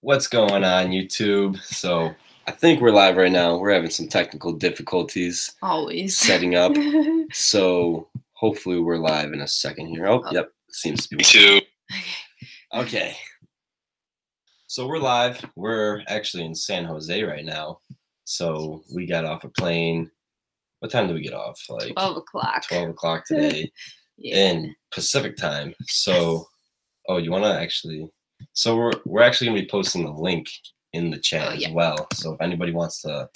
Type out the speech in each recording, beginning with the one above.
What's going on, YouTube? So I think we're live right now. We're having some technical difficulties Always setting up. So hopefully we're live in a second here. Oh, yep. Seems to be too. Okay. So we're live. We're actually in San Jose right now. So we got off a plane. What time did we get off? Like 12 o'clock. 12 o'clock today in Pacific time. So, oh, you want to actually... So we're actually gonna be posting the link in the chat as well. So if anybody wants to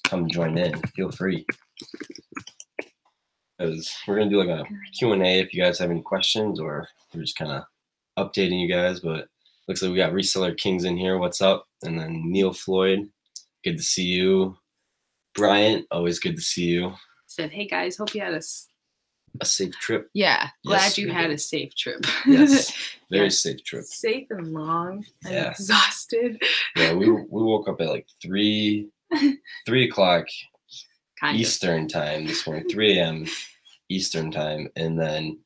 come join in, feel free. Because we're gonna do like a Q&A if you guys have any questions, or we're just kind of updating you guys. But looks like we got Reseller Kings in here. What's up? And then Neil Floyd, good to see you. Bryant, always good to see you. Said, hey guys, hope you had a safe trip. Yeah, glad you had a safe trip. Yes, very safe trip. Safe and long. And exhausted. Yeah, we woke up at like 3 o'clock Eastern time this morning, 3 a.m. Eastern time, and then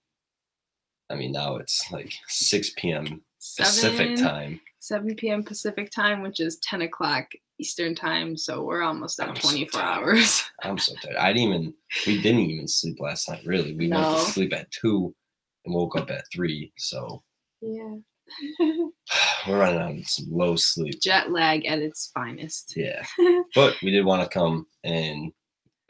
I mean now it's like 6 p.m. Pacific time. 7 p.m. Pacific time, which is 10 o'clock Eastern time, so we're almost at 24 hours. I'm so tired. We didn't even sleep last night, really. We went to sleep at 2 and woke up at 3, so yeah. We're running on some low sleep. Jet lag at its finest. Yeah. But we did want to come and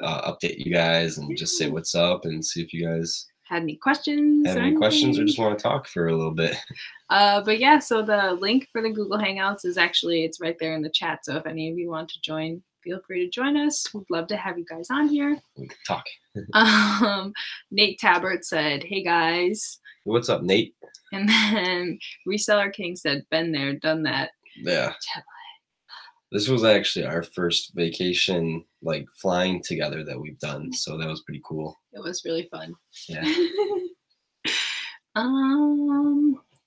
update you guys and just say what's up and see if you guys had any questions. Or just want to talk for a little bit. But yeah, so the link for the Google Hangouts is actually, it's right there in the chat. So if any of you want to join, feel free to join us. We'd love to have you guys on here. We can talk. Nate Tabbert said, hey guys. What's up, Nate? And then Reseller King said, been there, done that. Yeah. This was actually our first vacation, like flying together that we've done. So that was pretty cool. It was really fun. Yeah.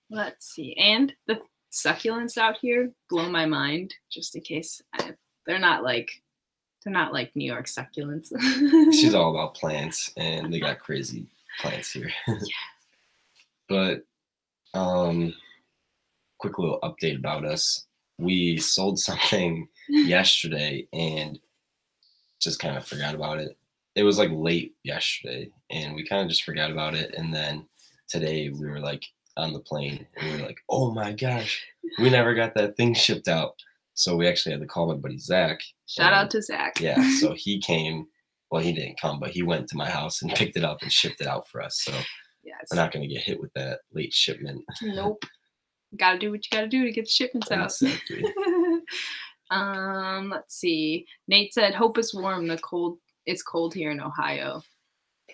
Let's see. And the succulents out here blow my mind, just in case. They're not like New York succulents. She's all about plants, and they got crazy plants here. Yeah. But quick little update about us. We sold something yesterday and just kind of forgot about it. It was like late yesterday and we kind of just forgot about it. And then today we were like on the plane and we were like, oh my gosh, we never got that thing shipped out. So we actually had to call my buddy Zach. Shout out to Zach. Yeah. So he came. Well, he didn't come, but he went to my house and picked it up and shipped it out for us. So we're not going to get hit with that late shipment. Nope. Gotta do what you gotta do to get the shipments out. Exactly. Let's see. Nate said, hope it's warm. It's cold here in Ohio.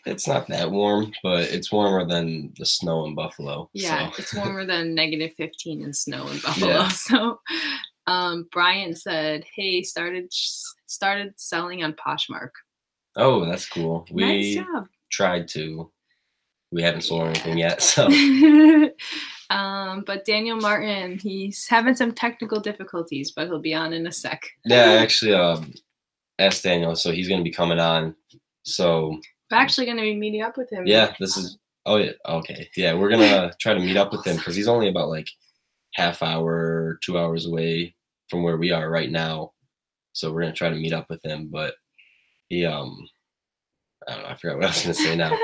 It's not that warm, but it's warmer than the snow in Buffalo. Yeah, so. It's warmer than -15 in snow in Buffalo. Yeah. So Brian said, hey, started selling on Poshmark. Oh, that's cool. Nice job. Tried to. We haven't sold anything yet, so. But Daniel Martin, he's having some technical difficulties, but he'll be on in a sec. Yeah, I actually asked Daniel, so he's going to be coming on. So we're actually going to be meeting up with him. Yeah, oh yeah, okay. Yeah, we're going to try to meet up with him because he's only about like half hour, 2 hours away from where we are right now. So we're going to try to meet up with him, but he, I don't know, I forgot what I was going to say now.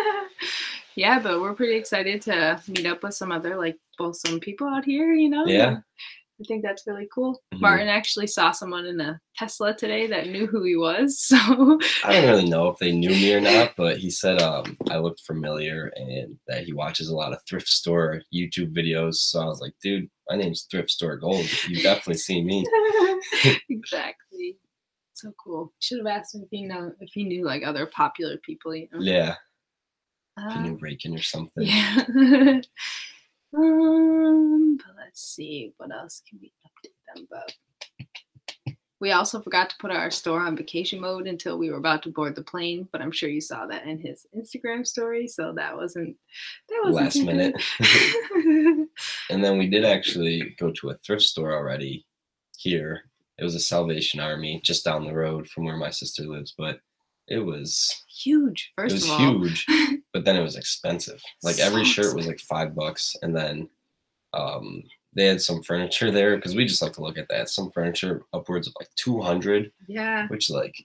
Yeah, but we're pretty excited to meet up with some other, like, some people out here, you know? Yeah. I think that's really cool. Mm-hmm. Martin actually saw someone in a Tesla today that knew who he was, so. I don't really know if they knew me or not, but he said I looked familiar and that he watches a lot of thrift store YouTube videos. So I was like, dude, my name's Thrift Store Gold. You've definitely seen me. Exactly. So cool. Should have asked him if he knew, like, other popular people, you know? Yeah. If you knew Rakin or something. Yeah. But let's see, what else can we update them about? We also forgot to put our store on vacation mode until we were about to board the plane, but I'm sure you saw that in his Instagram story, so that wasn't last minute. And then we did actually go to a thrift store already here. It was a Salvation Army just down the road from where my sister lives, but it was huge. It was huge, but then it was expensive. Like every shirt was like $5, and then they had some furniture there because we just like to look at that. Some furniture upwards of like 200. Yeah. Which like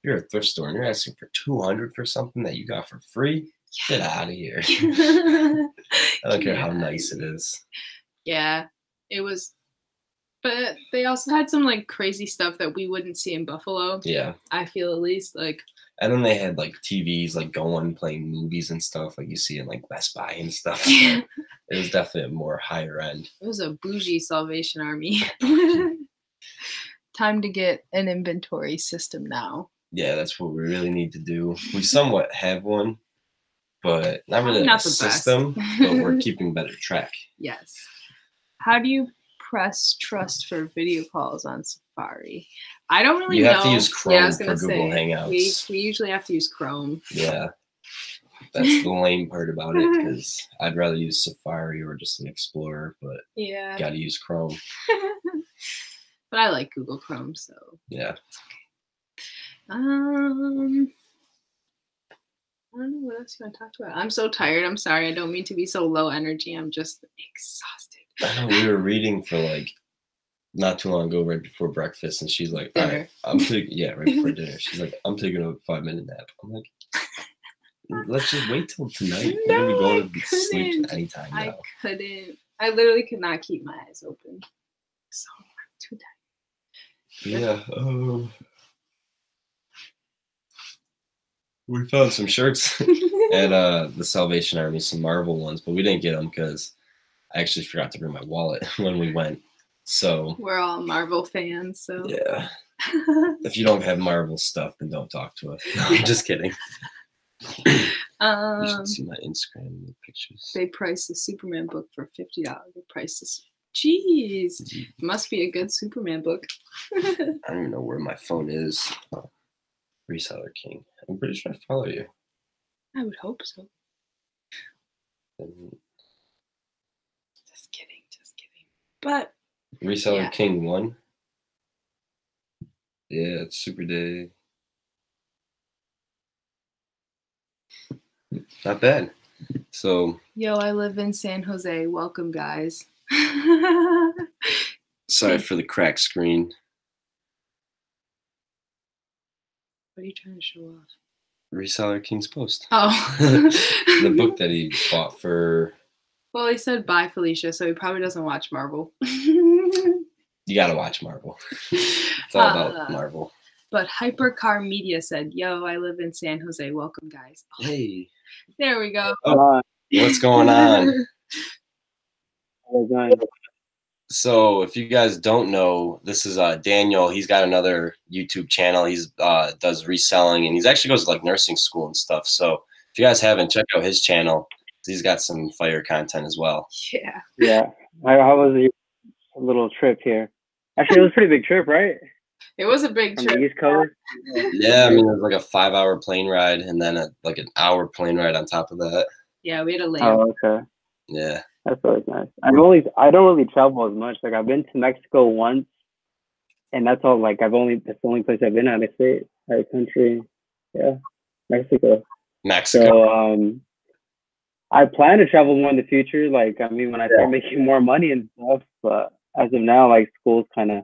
you're a thrift store and you're asking for 200 for something that you got for free. Get out of here. I don't care how nice it is. Yeah, it was. But they also had some like crazy stuff that we wouldn't see in Buffalo. Yeah. I feel at least like. And then they had like TVs like going playing movies and stuff like you see in like Best Buy and stuff. Yeah. It was definitely a more higher end. It was a bougie Salvation Army. Time to get an inventory system now. Yeah, that's what we really need to do. We somewhat have one, but not really a system, but we're keeping better track. Yes. How do you press trust for video calls on Safari? I don't really know. You have to use Chrome for Google Hangouts. We usually have to use Chrome. Yeah. That's the lame part about it because I'd rather use Safari or just an Explorer, but yeah, gotta use Chrome. But I like Google Chrome, so yeah. I don't know what else you want to talk about. I'm so tired. I'm sorry. I don't mean to be so low energy. I'm just exhausted. I know we were reading for like not too long ago, right before breakfast, and she's like, "All right, I'm taking right before dinner." She's like, "I'm taking a 5-minute nap." I'm like, "Let's just wait till tonight. No, we're gonna go to sleep anytime now." I couldn't. I literally could not keep my eyes open. So I'm too tired. Yeah. We found some shirts at the Salvation Army, some Marvel ones, but we didn't get them because I actually forgot to bring my wallet when we went. So we're all Marvel fans, so yeah. If you don't have Marvel stuff, then don't talk to us. No, I'm just kidding. You should see my Instagram pictures. They priced the Superman book for $50. They priced this. Jeez, it must be a good Superman book. I don't even know where my phone is. Oh, Reseller King. I'm pretty sure I follow you. I would hope so. Just kidding. But Reseller King 1. Yeah, it's Super Day. Not bad. So yo, I live in San Jose. Welcome, guys. Sorry for the cracked screen. What are you trying to show off? Reseller King's Post. Oh. The book that he bought for... Well, he said bye, Felicia, so he probably doesn't watch Marvel. You gotta watch Marvel. It's all about Marvel. But Hypercar Media said, yo, I live in San Jose. Welcome, guys. Oh, hey. There we go. Oh, what's going on? So if you guys don't know, this is Daniel. He's got another YouTube channel. He's does reselling, and he's actually goes to like nursing school and stuff. So if you guys haven't, check out his channel. He's got some fire content as well. Yeah. Yeah. How was your little trip here? Actually, it was a pretty big trip, right? It was a big trip. On the East Coast. Yeah, I mean, it was like a 5-hour plane ride, and then like an hour plane ride on top of that. Yeah, we had a layover. Oh, okay. Yeah. That's always nice. I don't really travel as much. Like I've been to Mexico once, and that's all. Like that's the only place I've been out of state, out of country. Yeah, Mexico. So I plan to travel more in the future. Like I mean, when I start making more money and stuff. But as of now, like school's kind of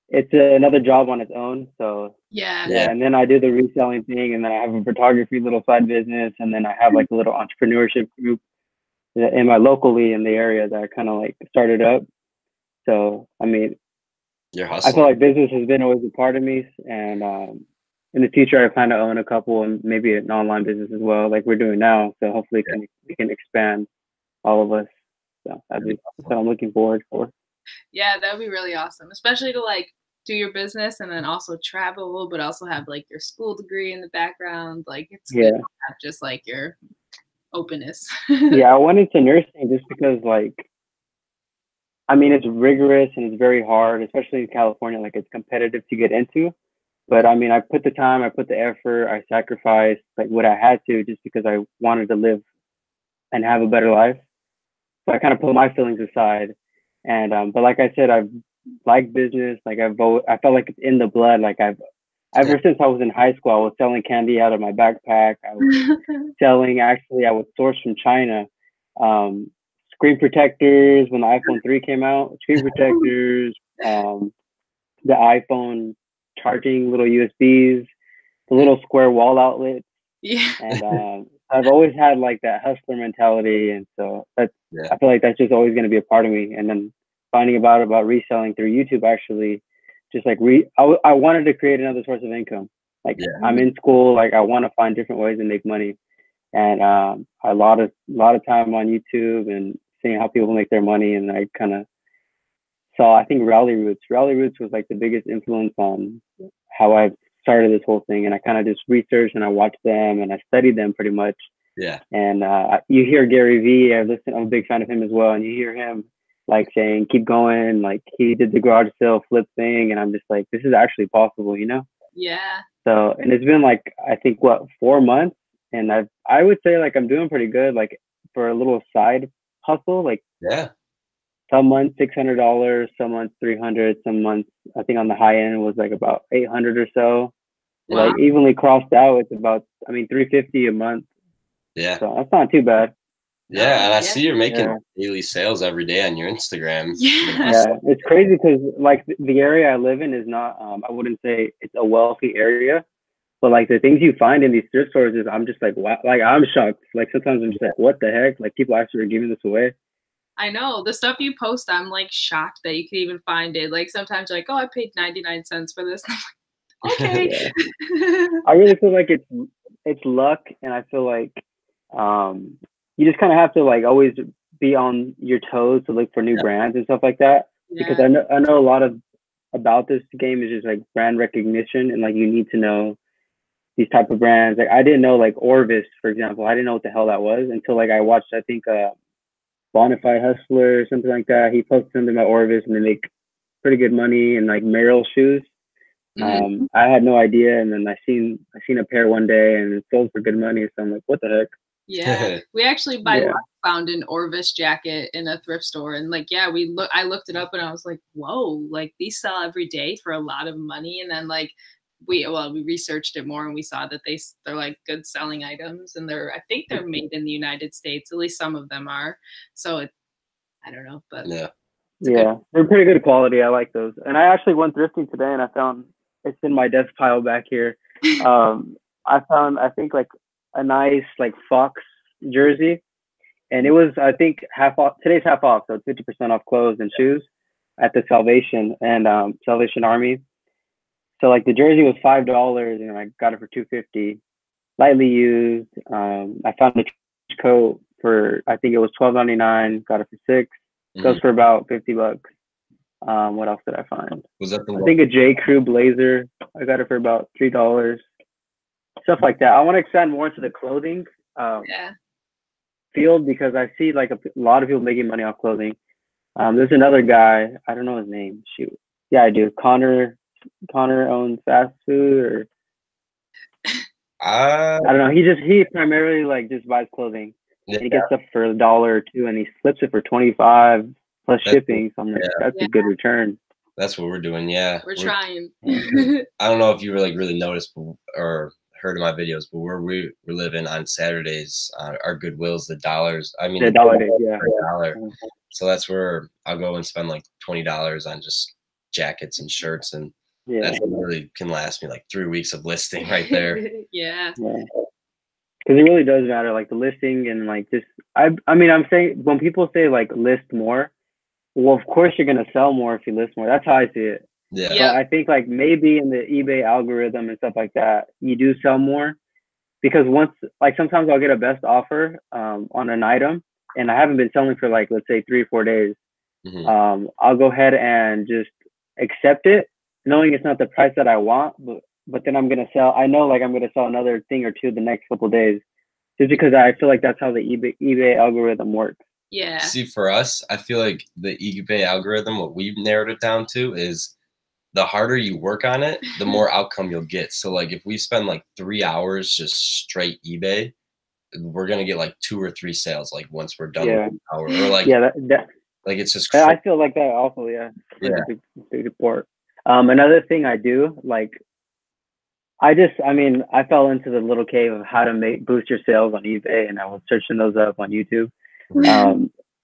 it's another job on its own. So yeah. And then I do the reselling thing, and then I have a photography little side business, and then I have like a little entrepreneurship group in my locally in the area that I kind of like started up. So I mean, I feel like business has been always a part of me, and in the future I plan to own a couple and maybe an online business as well, like we're doing now. So hopefully we can expand all of us. So that's what I'm looking forward for. Yeah, that would be really awesome, especially to like do your business and then also travel, but also have like your school degree in the background. Like it's good to have just like your openness. Yeah, I went into nursing just because like I mean it's rigorous and it's very hard, especially in California. Like it's competitive to get into, but I mean I put the time, I put the effort, I sacrificed like what I had to just because I wanted to live and have a better life. So I kind of put my feelings aside, and but like I said, I've liked business. Like I felt like it's in the blood. Like ever since I was in high school, I was selling candy out of my backpack. I was selling, actually, I would source from China, screen protectors when the iPhone 3 came out. Screen protectors, the iPhone charging little USBs, the little square wall outlets. Yeah. And I've always had like that hustler mentality, and so that's Yeah. I feel like that's just always going to be a part of me. And then finding about reselling through YouTube, actually, just like I wanted to create another source of income. Like I'm in school, like I want to find different ways to make money, and a lot of time on YouTube and seeing how people make their money, and I kind of saw, I think Rally Roots was like the biggest influence on how I started this whole thing. And I kind of just researched and I watched them and I studied them pretty much. Yeah. And you hear Gary Vee, I'm a big fan of him as well. And you hear him like saying, keep going. Like he did the garage sale flip thing. And I'm just like, this is actually possible, you know? Yeah. So, and it's been like, I think 4 months. And I would say like I'm doing pretty good, like for a little side hustle, like Yeah. some months $600, some months $300, some months I think on the high end was like about $800 or so. Wow. Like evenly crossed out, it's about $350 a month. Yeah. So that's not too bad. Yeah, and I Yeah. see you're making daily sales every day on your Instagram. Yeah, it's crazy because like the area I live in is not I wouldn't say it's a wealthy area, but like the things you find in these thrift stores is I'm just like, wow, like I'm shocked. Like sometimes I'm just like, what the heck? Like people actually are giving this away. I know the stuff you post, I'm like shocked that you could even find it. Like sometimes you're like, oh, I paid 99 cents for this. Okay. I really feel like it's luck, and I feel like you just kind of have to like always be on your toes to look for new brands and stuff like that. Because I know a lot about this game is just like brand recognition, and like you need to know these type of brands. Like I didn't know like Orvis, for example. I didn't know what the hell that was until like I watched, I think Bonafide Hustler or something like that. He posted something about Orvis and they make pretty good money, and like Merrell shoes. I had no idea, and then I seen a pair one day and it sold for good money. So I'm like, what the heck? Yeah, we actually found an Orvis jacket in a thrift store, and like I looked it up and I was like, whoa, like these sell every day for a lot of money. And then like we researched it more and we saw that they're like good selling items, and I think they're made in the United States, at least some of them are. So I don't know, but they're pretty good quality. I like those. And I actually went thrifting today and I found it's in my desk pile back here. I found, I think, like a nice like Fox jersey, and it was, I think, half off. Today's half off, so 50% off clothes and shoes at the Salvation Army. So like the jersey was $5 and I got it for $2.50, lightly used. I found the coat for, I think it was $12.99, got it for $6. Goes for about $50. What else did I find? Was that I think a J. Crew blazer. I got it for about $3. Stuff like that. I want to expand more into the clothing field, because I see like a lot of people making money off clothing. There's another guy. I don't know his name. Shoot. Yeah, I do. Connor owns fast food, or I don't know. He primarily like just buys clothing. And he gets stuff for $1 or $2, and he flips it for 25 plus shipping. So I'm like, that's a good return. That's what we're doing. Yeah, we're trying. I don't know if you really noticed or heard of my videos, but we're living on Saturdays. Our Goodwill's the dollars. I mean, the dollar days, $1. So that's where I'll go and spend like $20 on just jackets and shirts, and that really can last me like 3 weeks of listing right there. Yeah. Because it really does matter, like the listing, and like just I mean, I'm saying when people say like list more, well, of course you're gonna sell more if you list more. That's how I see it. Yeah. But I think like maybe in the eBay algorithm and stuff like that, you do sell more, because once, like sometimes I'll get a best offer on an item, and I haven't been selling for like, let's say 3 or 4 days. I'll go ahead and just accept it, knowing it's not the price that I want, but then I'm gonna sell. I know like I'm gonna sell another thing or two the next couple of days, just because I feel like that's how the eBay algorithm works. Yeah. See, for us, I feel like the eBay algorithm, what we've narrowed it down to is the harder you work on it, the more outcome you'll get. So like if we spend like 3 hours just straight eBay, we're gonna get like 2 or 3 sales like once we're done with the hour. Or like like it's just I feel like that also. Big report. Another thing I do, like I fell into the little cave of how to boost your sales on eBay, and I was searching those up on YouTube.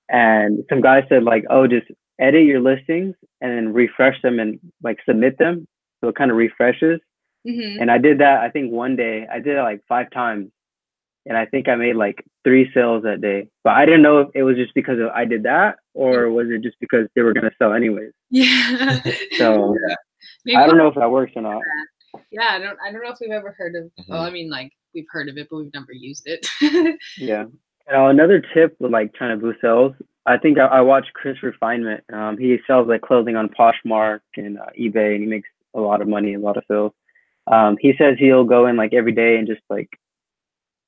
And some guy said like, oh, just edit your listings and then refresh them and like submit them, so it kind of refreshes. And I did that. I think one day I did it like 5 times, and I think I made like 3 sales that day. But I didn't know if it was just because I did that, or was it just because they were gonna sell anyways. Yeah. So Maybe I don't know if that works or not. Yeah, I don't know if we've ever heard of. Well, I mean, like we've heard of it, but we've never used it. Yeah. Another tip with like trying to boost sales. I think I watched Chris Refinement. He sells like clothing on Poshmark and eBay, and he makes a lot of money, a lot of sales. He says he'll go in like every day and just like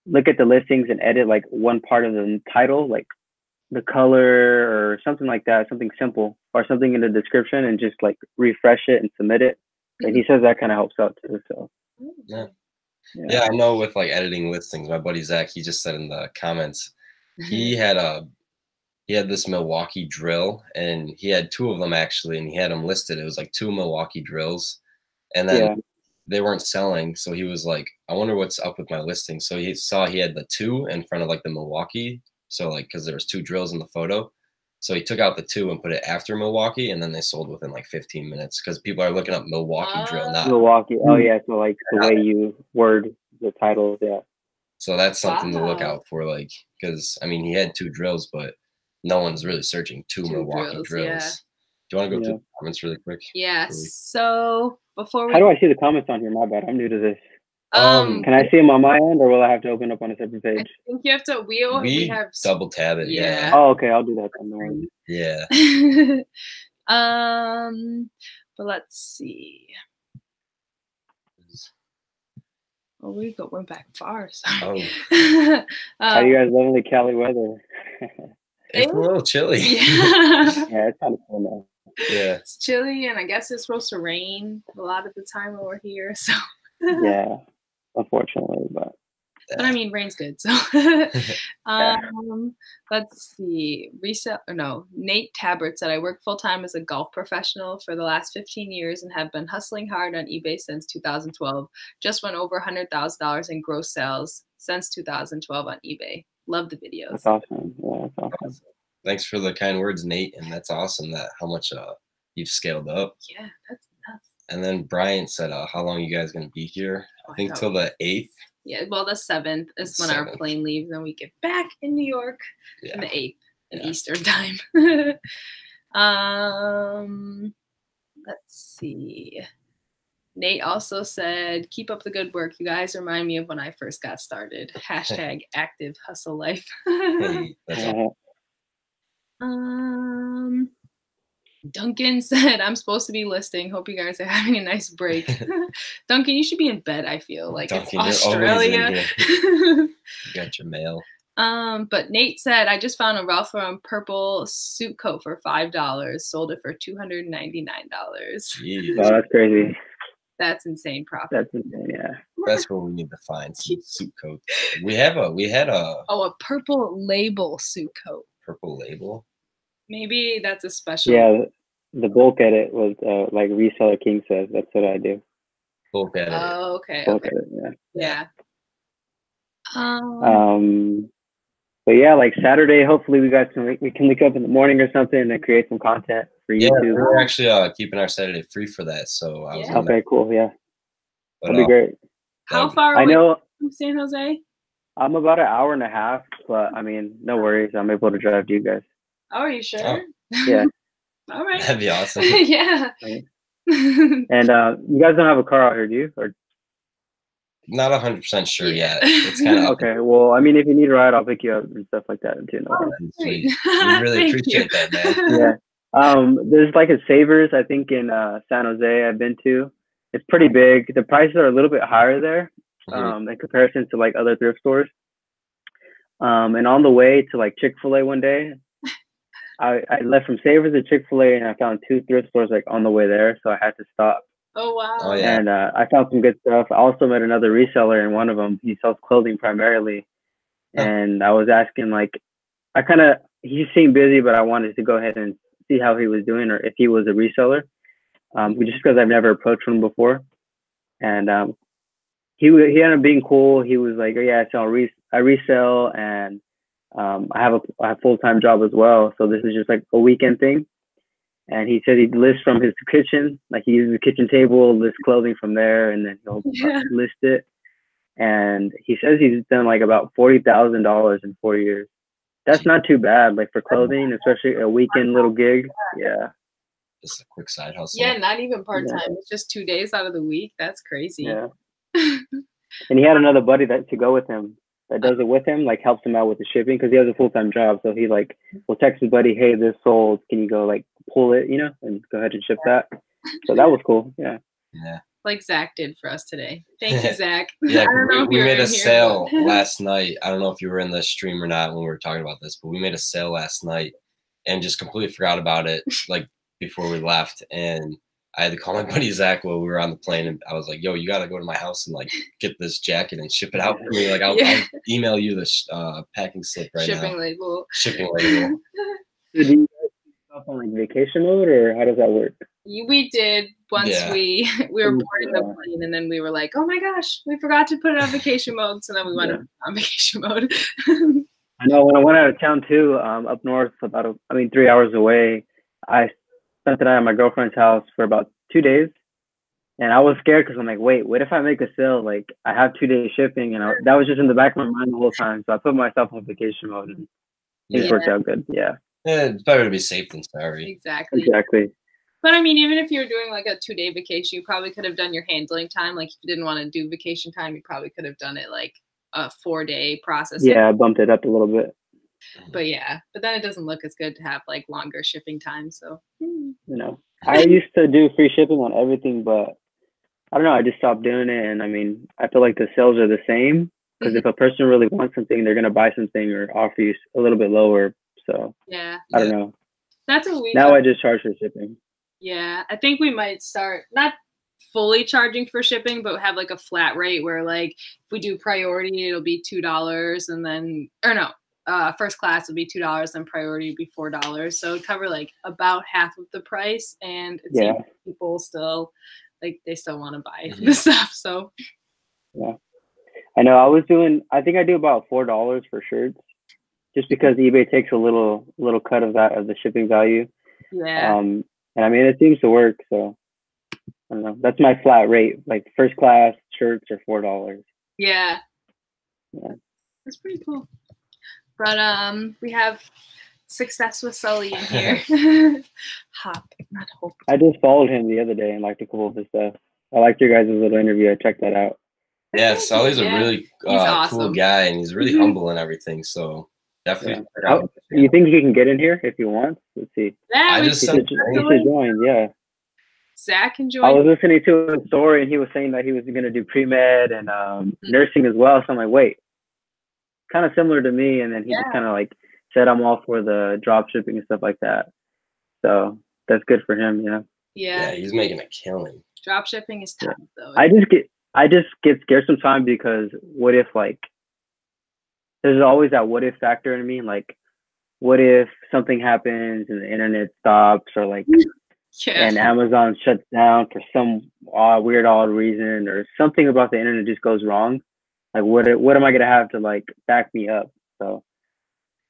look at the listings and edit like one part of the title, like the color or something like that, something simple, or something in the description, and just like refresh it and submit it. And he says that kind of helps out too. So yeah, I know with like editing listings, my buddy Zach, he just said in the comments, he had this Milwaukee drill, and he had 2 of them actually, and he had them listed. It was like 2 Milwaukee drills, and then they weren't selling. So he was like, I wonder what's up with my listing. So he saw he had the 2 in front of like the Milwaukee. So like, cause there was 2 drills in the photo. So he took out the 2 and put it after Milwaukee, and then they sold within like 15 minutes because people are looking up Milwaukee drill, not Milwaukee. Oh yeah. So like the way you word the titles. Yeah. So that's something to look out for. Like, cause I mean, he had 2 drills, but no one's really searching 2 Milwaukee drills. Yeah. Do you want to go through the comments really quick? Yeah. So before we, how do I see the comments on here? My bad. I'm new to this. Can I see them on my end, or will I have to open up on a separate page? I think you have to. We have double tab it. Yeah. Oh, okay. I'll do that then. Yeah. But let's see. Oh, we went back far. Sorry. How you guys loving the Cali weather? It's a little chilly. Yeah, it's kind of cool now. Yeah, it's chilly, and I guess it's supposed to rain a lot of the time when we're here. So yeah, unfortunately, but I mean, rain's good. So let's see. Nate Tabbert said, I work full time as a golf professional for the last 15 years and have been hustling hard on eBay since 2012. Just went over $100,000 in gross sales since 2012 on eBay. Love the videos. That's awesome. Yeah, that's awesome. Thanks for the kind words, Nate. And that's awesome that how much you've scaled up. Yeah, that's nuts. And then Brian said, how long you guys gonna be here? I think till the 8th. Yeah, well, the 7th is when our plane leaves, and we get back in New York on the 8th in Eastern time. Let's see. Nate also said, keep up the good work. You guys remind me of when I first got started. Hashtag active hustle life. Hey, that's Duncan said, I'm supposed to be listing. Hope you guys are having a nice break. Duncan, you should be in bed, I feel like. Duncan, it's Australia. You got your mail. But Nate said, I just found a Ralph Lauren purple suit coat for $5. Sold it for $299. Jeez. Oh, that's crazy. That's insane profit. That's insane, yeah. That's what we need to find, some suit coats. We had a a purple label suit coat. Purple label? Maybe that's a special. Yeah, the bulk edit was like Reseller King says. That's what I do. Bulk edit. Oh, okay. Bulk edit, yeah. But yeah, like Saturday, hopefully we can link up in the morning or something and create some content for YouTube. Yeah, we're actually keeping our Saturday free for that. So I was okay, cool. Yeah, that'd be great. How far away from San Jose? I'm about an hour and a half, but I mean, no worries. I'm able to drive to you guys. Oh, are you sure? Oh. Yeah. All right. That'd be awesome. Yeah. And you guys don't have a car out here, do you? Or not 100% sure yet. It's kind of okay. Well, I mean, if you need a ride, I'll pick you up and stuff like that too. Oh, sweet. We really appreciate that, man. Yeah. There's like a Savers, I think, in San Jose I've been to. It's pretty big. The prices are a little bit higher there in comparison to like other thrift stores. And on the way to like Chick-fil-A one day, I left from Savers to Chick-fil-A, and I found 2 thrift stores like on the way there, so I had to stop. Oh wow! Oh, yeah. And I found some good stuff. I also met another reseller in one of them. He sells clothing primarily, and I was asking like, he seemed busy, but I wanted to go ahead and see how he was doing or if he was a reseller, just because I've never approached him before. And he ended up being cool. He was like, oh, yeah, I resell, and I have a full-time job as well, so this is just like a weekend thing. And he said he'd list from his kitchen, like he uses the kitchen table, list clothing from there, and then he'll list it. And he says he's done like about $40,000 in 4 years. That's not too bad, like for clothing, especially a weekend little gig. Yeah. Just a quick side hustle. Yeah, not even part-time. Yeah. It's just 2 days out of the week. That's crazy. Yeah. And he had another buddy to go with him that does it with him, like helps him out with the shipping because he has a full-time job. So he like will text his buddy, hey, this sold. Can you go like pull it, you know, and go ahead and ship that. So that was cool. Yeah. Yeah. Like Zach did for us today. Thank you, Zach. Yeah, we made a sale last night. I don't know if you were in the stream or not when we were talking about this, but we made a sale last night and just completely forgot about it like before we left. And I had to call my buddy Zach while we were on the plane, and I was like, "Yo, you got to go to my house and like get this jacket and ship it out for me. Like, I'll email you the packing slip right now. Shipping label. So do you guys do stuff on like vacation mode, or how does that work? We did once we were boarding the plane, and then we were like, "Oh my gosh, we forgot to put it on vacation mode." So then we went on vacation mode. I know when I went out of town too, up north, about 3 hours away, I spent the night at my girlfriend's house for about 2 days, and I was scared because I'm like, wait, what if I make a sale? Like I have 2 days shipping, and that was just in the back of my mind the whole time. So I put myself on vacation mode, and it worked out good. Yeah. Yeah, it's better to be safe than sorry. Exactly. But I mean, even if you were doing like a 2-day vacation, you probably could have done your handling time. Like if you didn't want to do vacation time, you probably could have done it like a 4-day process. Yeah, I bumped it up a little bit. But then it doesn't look as good to have like longer shipping time. So you know, I used to do free shipping on everything, but I don't know, I just stopped doing it. And I mean, I feel like the sales are the same because if a person really wants something, they're gonna buy something or offer you a little bit lower. So I don't know. That's what we now I just charge for shipping. Yeah, I think we might start not fully charging for shipping, but have like a flat rate where like if we do priority, it'll be $2, and then first class would be $2 and priority would be $4. So it'd cover like about half of the price, and it seems people still like they still want to buy the stuff. So I know I think I do about $4 for shirts, just because eBay takes a little cut of that of the shipping value. And I mean, it seems to work, so I don't know. That's my flat rate. Like first class shirts are $4. Yeah. That's pretty cool. But we have Success with Sully in here. Not Hope. I just followed him the other day and liked a couple of his stuff. I liked your guys' little interview. I checked that out. Yeah, Sully's a really cool guy, and he's really humble and everything. So definitely. You think he can get in here if he wants? Let's see. Yeah, he should join. Yeah. Zach can join. I was listening to a story, and he was saying that he was going to do pre-med and nursing as well. So I'm like, wait, kind of similar to me. And then he just kind of like said, I'm all for the drop shipping and stuff like that. So that's good for him. Yeah, he's making a killing. Drop shipping is tough though. I just get scared sometimes because what if like there's always that what if factor in me, like what if something happens and the internet stops, or like and Amazon shuts down for some weird odd reason, or something about the internet just goes wrong. Like what am I gonna have to like back me up? So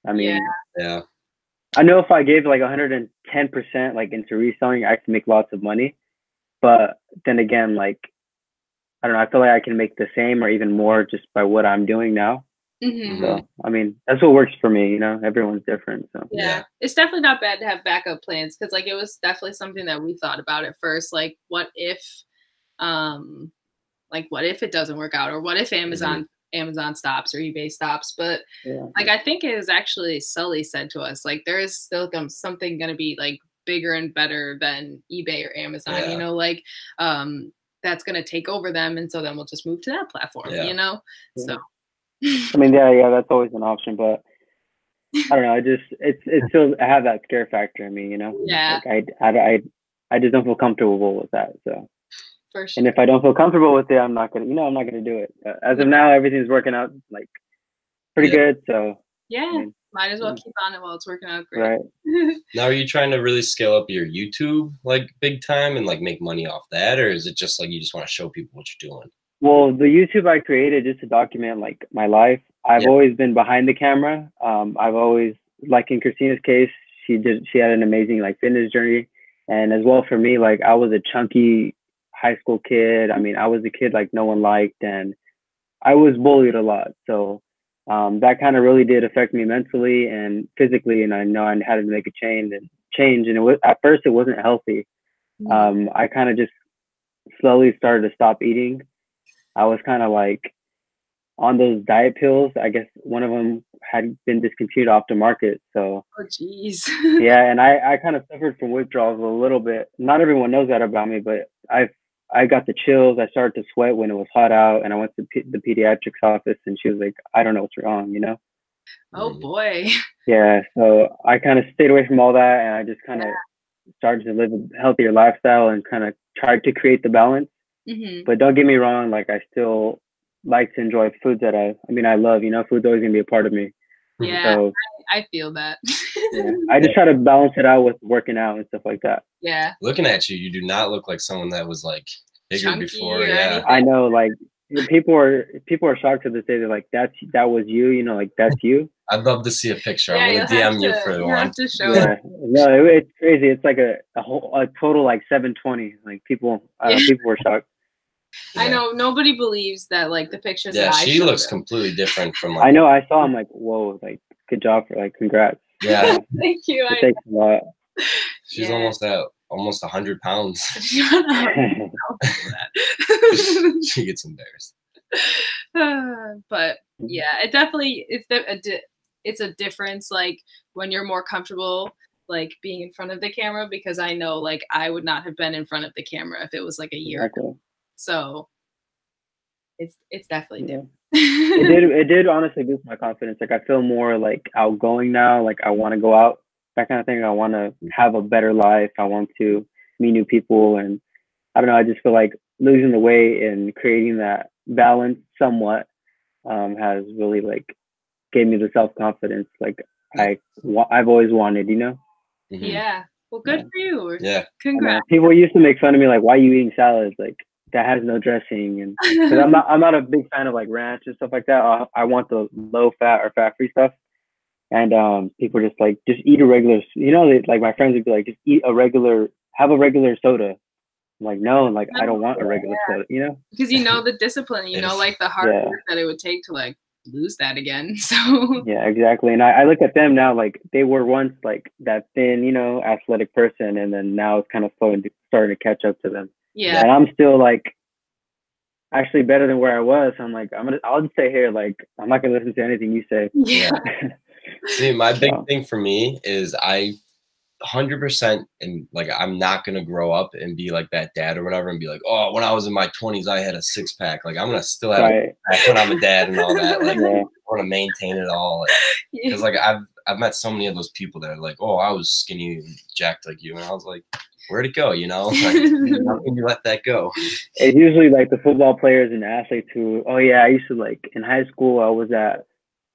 I mean, I know if I gave like 110% like into reselling, I can make lots of money. But then again, like I don't know, I feel like I can make the same or even more just by what I'm doing now. So I mean, that's what works for me. Everyone's different. So it's definitely not bad to have backup plans, because like it was definitely something that we thought about at first. Like what if it doesn't work out, or what if Amazon stops or eBay stops? But like I think it was actually Sully said to us, like there is still something going to be like bigger and better than eBay or Amazon. That's going to take over them, and so then we'll just move to that platform. So I mean, that's always an option, but I don't know. It's still, I have that scare factor in me, Like I just don't feel comfortable with that. So, for sure. And if I don't feel comfortable with it, I'm not gonna do it. As of now, everything's working out like pretty good. So might as well keep on it while it's working out great. Right. Now, are you trying to really scale up your YouTube like big time and like make money off that, or is it just like you just want to show people what you're doing? Well, the YouTube I created just to document like my life. I've always been behind the camera. I've always, like in Christina's case, she had an amazing like fitness journey. And as well for me, like I was a chunky high school kid. I mean, I was a kid like no one liked, and I was bullied a lot. So that kind of really did affect me mentally and physically. And I know I had to make a change. And it was, at first it wasn't healthy. I kind of just slowly started to stop eating. I was kind of like on those diet pills. I guess one of them had been discontinued off the market. So, oh jeez. Yeah, and I kind of suffered from withdrawals a little bit. Not everyone knows that about me, but I got the chills. I started to sweat when it was hot out, and I went to the pediatrics office, and she was like, "I don't know what's wrong," you know? Oh boy. Yeah, so I kind of stayed away from all that, and I just kind of started to live a healthier lifestyle and kind of tried to create the balance. But don't get me wrong, like I still like to enjoy foods that I love, you know, food's always gonna be a part of me. Yeah, so, I feel that. Yeah, I just try to balance it out with working out and stuff like that. Yeah. Looking at you, you do not look like someone that was like bigger Chunky before. or Yeah, anything. I know, like people are shocked to this day. They're like, that was you, you know, like that's you. I'd love to see a picture. Yeah, I'm you'll gonna have DM you to- for you'll one. have to show Yeah, it. no, it's crazy. It's like a total like 720. Like people were shocked. I know nobody believes that like the pictures Yeah, that I she showed looks them. completely different from like. I know. I saw him like, whoa, like good job for like, congrats. Yeah, Thank you. It takes a lot. she's almost at 100 pounds. Shut up. She gets embarrassed. But yeah, it definitely it's a difference like when you're more comfortable like being in front of the camera, because I know like I would not have been in front of the camera if it was like a year ago. So it's definitely different. It did honestly boost my confidence. Like I feel more like outgoing now. Like I want to go out, that kind of thing. I want to have a better life. I want to meet new people, and I don't know. I just feel like losing the weight and creating that balance somewhat has really like gave me the self confidence like I've always wanted. You know. Yeah. Well, good for you. Yeah. Congrats. People used to make fun of me like, "Why are you eating salads? Like that has no dressing." And because I'm not a big fan of like ranch and stuff like that. I want the low fat or fat free stuff. And people just like, just eat a regular, you know, like my friends would be like, just have a regular soda. I'm like, no, like I don't want a regular soda, you know? Because you know the discipline, you know, like the hard work that it would take to like lose that again. So yeah, exactly. And I look at them now, like they were once like that thin, you know, athletic person, and then now it's kind of starting to catch up to them. Yeah. And I'm still like actually better than where I was. So I'm like, I'll just stay here. Like I'm not gonna listen to anything you say. Yeah. See, my big thing for me is I 100% and like I'm not gonna grow up and be like that dad or whatever and be like, oh, when I was in my 20s I had a 6-pack. Like I'm gonna still have a pack when I'm a dad and all that. Like I want to maintain it all. Because like I've met so many of those people that are like, oh, I was skinny and jacked like you, and I was like, where'd it go? You know, like, how can you let that go? It's usually like the football players and athletes who, oh yeah, I used to like in high school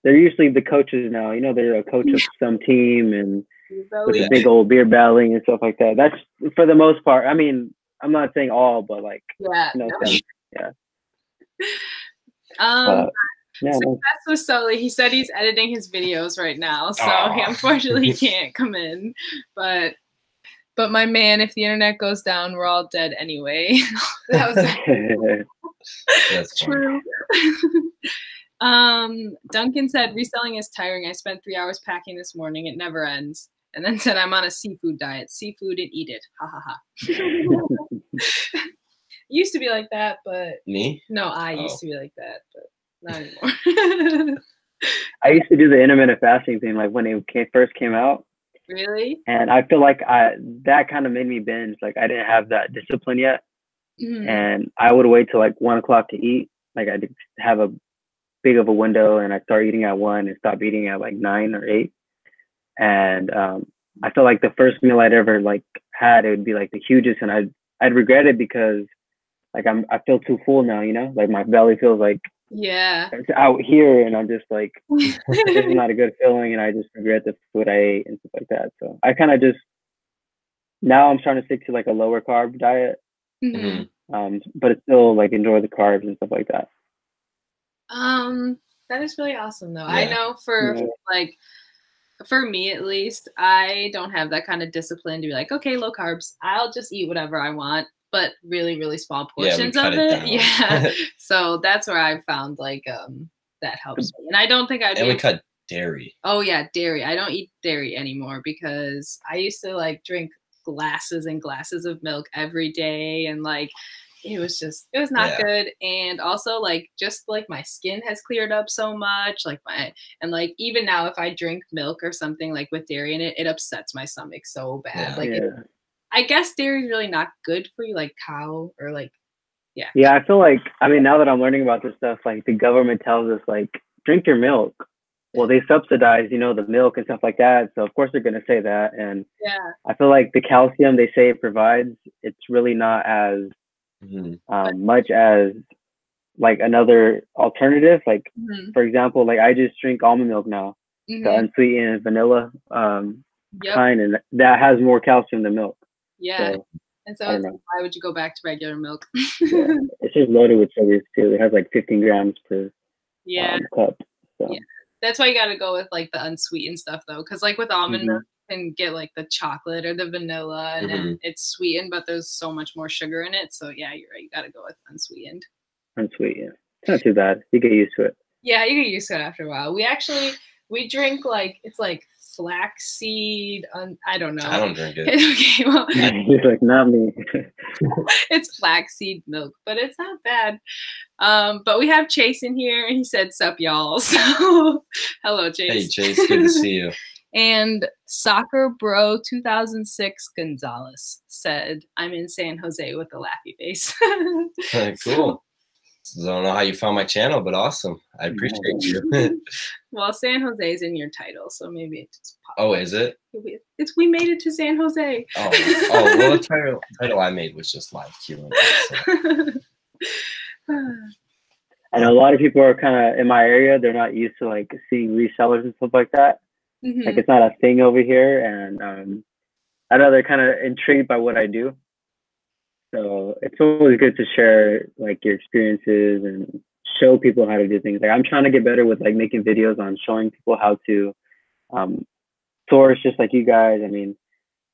they're usually the coaches now, you know, they're a coach of some team and with a big old beer belly and stuff like that. That's for the most part. I mean, I'm not saying all, but like, sense. Yeah. Success with Sully. He said he's editing his videos right now, so he unfortunately can't come in. But my man, if the internet goes down, we're all dead anyway. That was That's true. Duncan said reselling is tiring. I spent 3 hours packing this morning. It never ends. And then said I'm on a seafood diet. Seafood and eat it. Ha ha ha. Used to be like that, but me? No, I used to be like that, but not anymore. I used to do the intermittent fasting thing like when it first came out. Really? And I feel like that kind of made me binge. Like I didn't have that discipline yet. And I would wait till like 1 o'clock to eat. Like I did have a big of a window, and I start eating at 1 and stop eating at like 9 or 8. And I felt like the first meal I'd ever like had, it would be like the hugest, and I'd regret it because like I feel too full now, you know, like my belly feels like it's out here, and I'm just like this is not a good feeling, and I just regret the food I ate and stuff like that. So I kind of just now I'm trying to stick to like a lower carb diet, but it's still like enjoy the carbs and stuff like that. That is really awesome, though. Yeah. I know for like, for me at least, I don't have that kind of discipline to be like, okay, low carbs. I'll just eat whatever I want, but really, really small portions of it. Yeah. So that's where I've found like that helps me. And I don't think I'd. And we cut dairy. Oh yeah, dairy. I don't eat dairy anymore because I used to like drink glasses and glasses of milk every day, and like it was not good. And also like just like my skin has cleared up so much, like and like even now if I drink milk or something like with dairy in it, it upsets my stomach so bad. I guess dairy is really not good for you, like cow or like I feel like, I mean, now that I'm learning about this stuff, like the government tells us like drink your milk. Well, they subsidize, you know, the milk and stuff like that. So of course they're going to say that. And I feel like the calcium they say it provides, it's really not as much as like another alternative. Like for example, like I just drink almond milk now, the unsweetened vanilla kind, and that has more calcium than milk. So, and so why would you go back to regular milk? It's just loaded with sugars too. It has like 15 grams per cup. So. That's why you got to go with like the unsweetened stuff though, because like with almond milk you can get like the chocolate or the vanilla, and then it's sweetened, but there's so much more sugar in it. So yeah, you're right. You got to go with unsweetened. Unsweetened, it's not too bad. You get used to it. Yeah, you get used to it after a while. We drink like it's like flaxseed. I don't know. I don't drink it. Okay, well, he's like, not me. It's flaxseed milk, but it's not bad. But we have Chase in here, and he said, "Sup, y'all." So, hello, Chase. Hey, Chase. Good to see you. And Soccer Bro 2006 Gonzalez said, "I'm in San Jose" with a laughy face. Cool. So, I don't know how you found my channel, but awesome. I appreciate you. Well, San Jose is in your title, so maybe it just popped. Oh, is it? We made it to San Jose. Oh, well, the title I made was just live queuing. So. I know a lot of people are kind of in my area. They're not used to like seeing resellers and stuff like that. Like it's not a thing over here, and I know they're kind of intrigued by what I do. So it's always good to share like your experiences and show people how to do things. Like I'm trying to get better with like making videos on showing people how to source, just like you guys. I mean,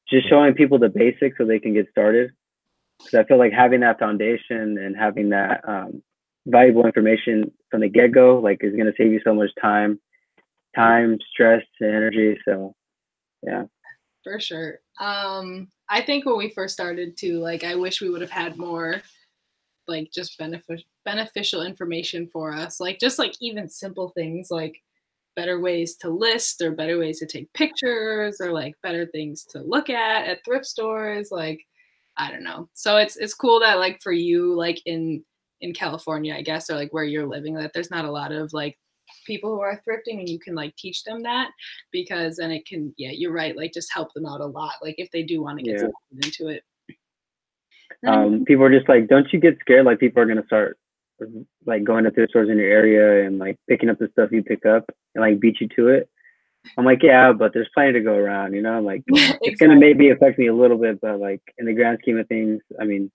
just showing people the basics so they can get started. Because I feel like having that foundation and having that valuable information from the get-go, like, is going to save you so much time, stress, and energy. So, yeah. For sure. I think when we first started too, like, I wish we would have had more, like, just beneficial information for us. Like, just like even simple things like better ways to list or better ways to take pictures or like better things to look at thrift stores. Like, I don't know. So it's cool that like for you, like in California, I guess, or like where you're living, that there's not a lot of like people who are thrifting and you can like teach them that, because then it can, you're right, like just help them out a lot. Like if they do want to get into it. People are just like, don't you get scared? Like people are going to start like going to thrift stores in your area and like picking up the stuff you pick up and like beat you to it. I'm like, yeah, but there's plenty to go around, you know, like it's going to maybe affect me a little bit, but like in the grand scheme of things, I mean,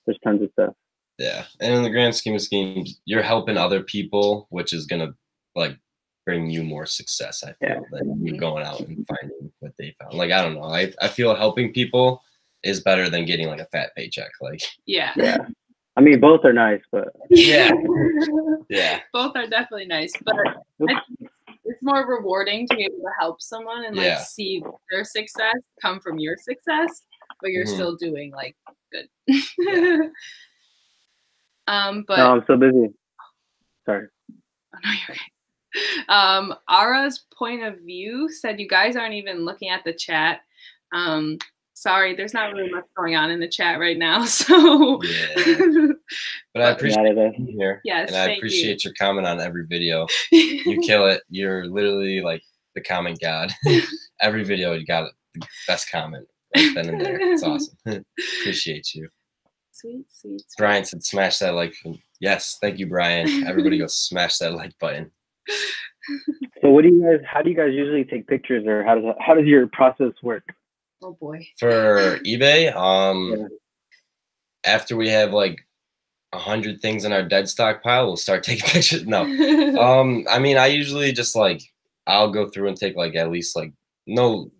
there's tons of stuff. Yeah. And in the grand scheme of schemes, you're helping other people, which is going to like bring you more success, I feel, than you going out and finding what they found. Like, I don't know. I feel helping people is better than getting like a fat paycheck. Like, yeah. I mean, both are nice, but yeah, both are definitely nice, but it's more rewarding to be able to help someone and like see their success come from your success, but you're still doing like good. But no, I'm so busy. Sorry. Oh, no, you're okay. Ara's point of view said you guys aren't even looking at the chat. Sorry, there's not really much going on in the chat right now. So but I appreciate you here. Yes, and I appreciate your comment on every video. You kill it. You're literally like the comment god. Every video you got the best comment right then and there. It's awesome. Appreciate you. Sweet. Brian said smash that like. Yes, thank you, Brian. Everybody go smash that like button. So how do you guys usually take pictures, or how does your process work? Oh boy. For eBay, after we have like 100 things in our dead stockpile, we'll start taking pictures. No. I mean, I usually just like, I'll go through and take like at least like no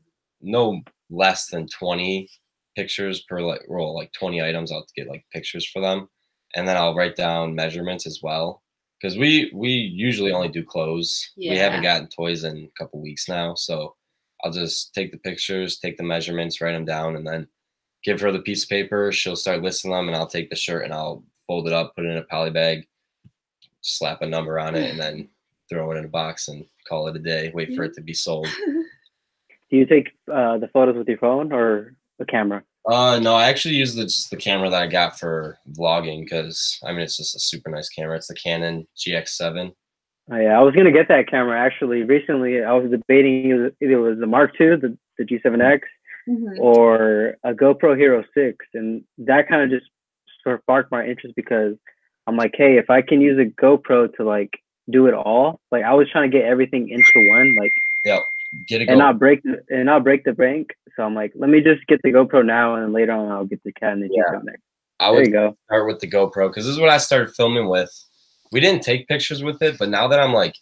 less than 20 pictures per like roll, like 20 items. I'll get like pictures for them. And then I'll write down measurements as well. Because we usually only do clothes. Yeah. We haven't gotten toys in a couple weeks now. So I'll just take the pictures, take the measurements, write them down, and then give her the piece of paper. She'll start listing them, and I'll take the shirt and I'll fold it up, put it in a poly bag, slap a number on it, and then throw it in a box and call it a day. Wait for it to be sold. Do you take the photos with your phone or a camera? No, I actually use just the camera that I got for vlogging because, I mean, it's just a super nice camera. It's the Canon GX7. Oh, yeah, I was gonna get that camera actually. Recently, I was debating either it was the Mark II, the G7X, or a GoPro Hero 6, and that kind of just sort of sparked my interest because I'm like, hey, if I can use a GoPro to like do it all, like I was trying to get everything into one, like get a GoPro. and not break the bank. So I'm like, let me just get the GoPro now, and then later on I'll get the Canon G7X. I would start with the GoPro because this is what I started filming with. We didn't take pictures with it, but now that I'm like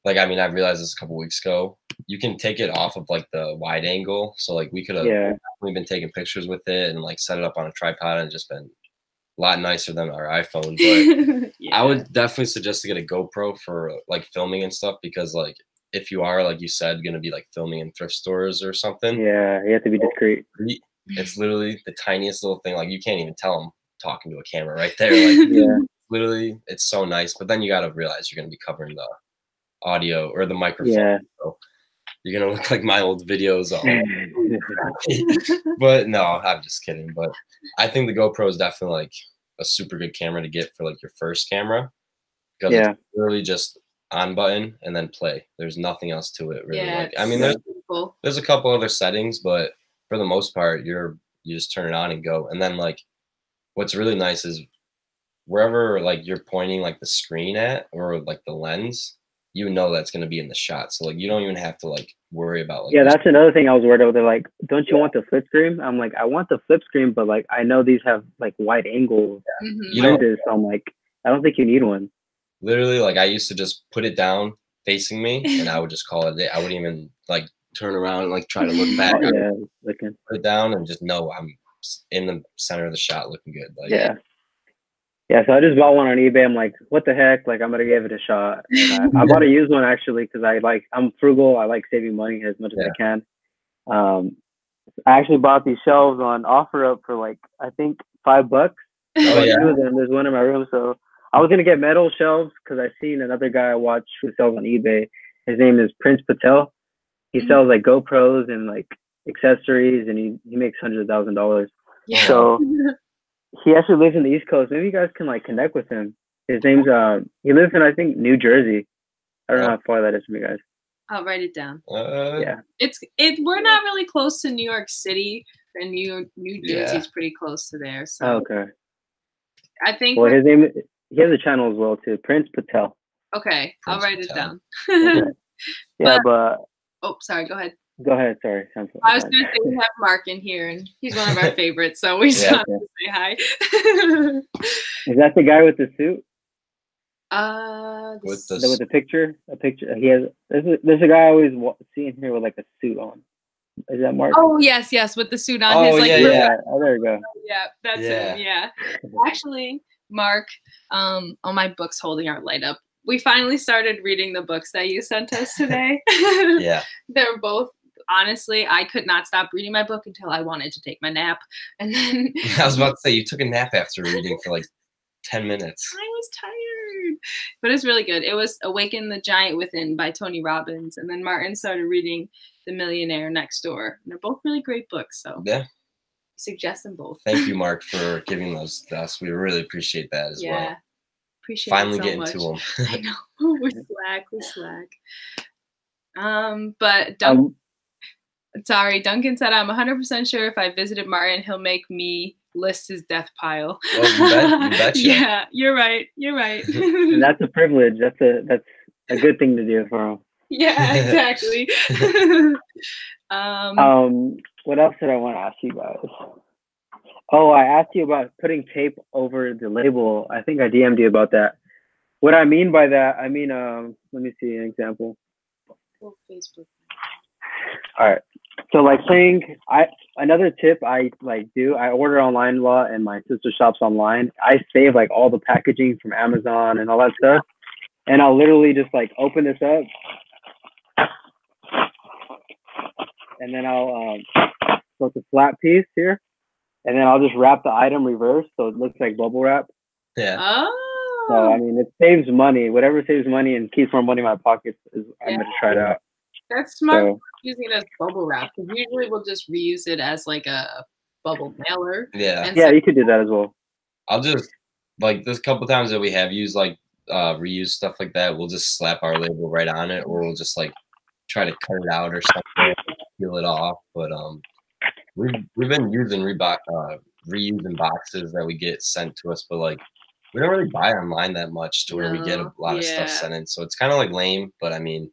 I mean, I realized this a couple weeks ago. You can take it off of like the wide angle, so like we could have definitely been taking pictures with it and like set it up on a tripod and just been a lot nicer than our iPhone. But I would definitely suggest to get a GoPro for like filming and stuff because like if you are, like you said, going to be like filming in thrift stores or something. Yeah, you have to be discreet. It's literally the tiniest little thing. Like you can't even tell them talking to a camera right there. Like literally, it's so nice. But then you got to realize you're going to be covering the audio or the microphone. Yeah. So you're going to look like my old videos. But no, I'm just kidding. But I think the GoPro is definitely like a super good camera to get for like your first camera. Because it's literally just on button and then play. There's nothing else to it really. Like I mean there's a couple other settings, but for the most part you just turn it on and go. And then like what's really nice is wherever like you're pointing like the screen at or like the lens, you know that's going to be in the shot. So like you don't even have to like worry about like that's another thing I was worried about. They're like, don't you want the flip screen? I'm like, I want the flip screen, but like I know these have like wide angle lenses, so I'm like, I don't think you need one. Literally, like I used to just put it down facing me and I would just call it a day. I wouldn't even like turn around and like try to look back. Put it down and just know I'm in the center of the shot looking good. Like so I just bought one on eBay. I'm like, what the heck? Like I'm gonna give it a shot. And I bought a used one actually because I'm frugal. I like saving money as much as I can. I actually bought these shelves on OfferUp for like I think $5. Two of them. There's one in my room, so I was gonna get metal shelves because I seen another guy I watch who sells on eBay. His name is Prince Patel. He sells like GoPros and like accessories, and he makes hundreds of $1,000s. So he actually lives in the East Coast. Maybe you guys can like connect with him. His name's he lives in I think New Jersey. I don't know how far that is from you guys. I'll write it down. It's we're not really close to New York City, and New Jersey's pretty close to there. So okay. I think his name. He has a channel as well too, Prince Patel. Okay, I'll write it down. But oh, sorry. Go ahead. Go ahead. Sorry. I was going to say we have Mark in here, and he's one of our favorites, so we just have to say hi. Is that the guy with the suit? With the picture. A picture. He has. There's a guy I always see in here with like a suit on. Is that Mark? Oh yes, with the suit on. Oh Oh, there you go. Yeah, that's him. Yeah, actually. Mark, on my books holding our light up. We finally started reading the books that you sent us today. They're both, honestly, I could not stop reading my book until I wanted to take my nap. And then I was about to say, you took a nap after reading for like 10 minutes. I was tired. But it's really good. It was Awaken the Giant Within by Tony Robbins. And then Martin started reading The Millionaire Next Door. And they're both really great books. So suggest them both. Thank you, Mark, for giving those to us. We really appreciate that as well. Appreciate finally it so getting much. to them. I know. We slack. But Duncan said, I'm 100% sure if I visited Martin, he'll make me list his death pile. Well, you betcha. Yeah, you're right. And that's a privilege. That's a good thing to do for him. Yeah, exactly. What else did I want to ask you guys? Oh, I asked you about putting tape over the label. I think I DM'd you about that. What I mean by that, I mean, let me see an example. Well, Facebook. All right. So like saying, another tip I like do, I order online a lot and my sister shops online. I save like all the packaging from Amazon and all that stuff. And I'll literally just like open this up and then I'll, so it's a flat piece here. And then I'll just wrap the item reverse so it looks like bubble wrap. Yeah. Oh. So I mean, it saves money. Whatever saves money and keeps more money in my pockets is I'm gonna try it out. That's smart. So, Using it as bubble wrap, because usually we'll just reuse it as like a bubble mailer. Yeah. Yeah, you could do that as well. I'll just like this couple times that we have used like reuse stuff like that, we'll just slap our label right on it, or we'll just like try to cut it out or something, peel it off. But we've been using reusing boxes that we get sent to us, but like we don't really buy online that much to where we get a lot of stuff sent in. So it's kind of like lame, but I mean,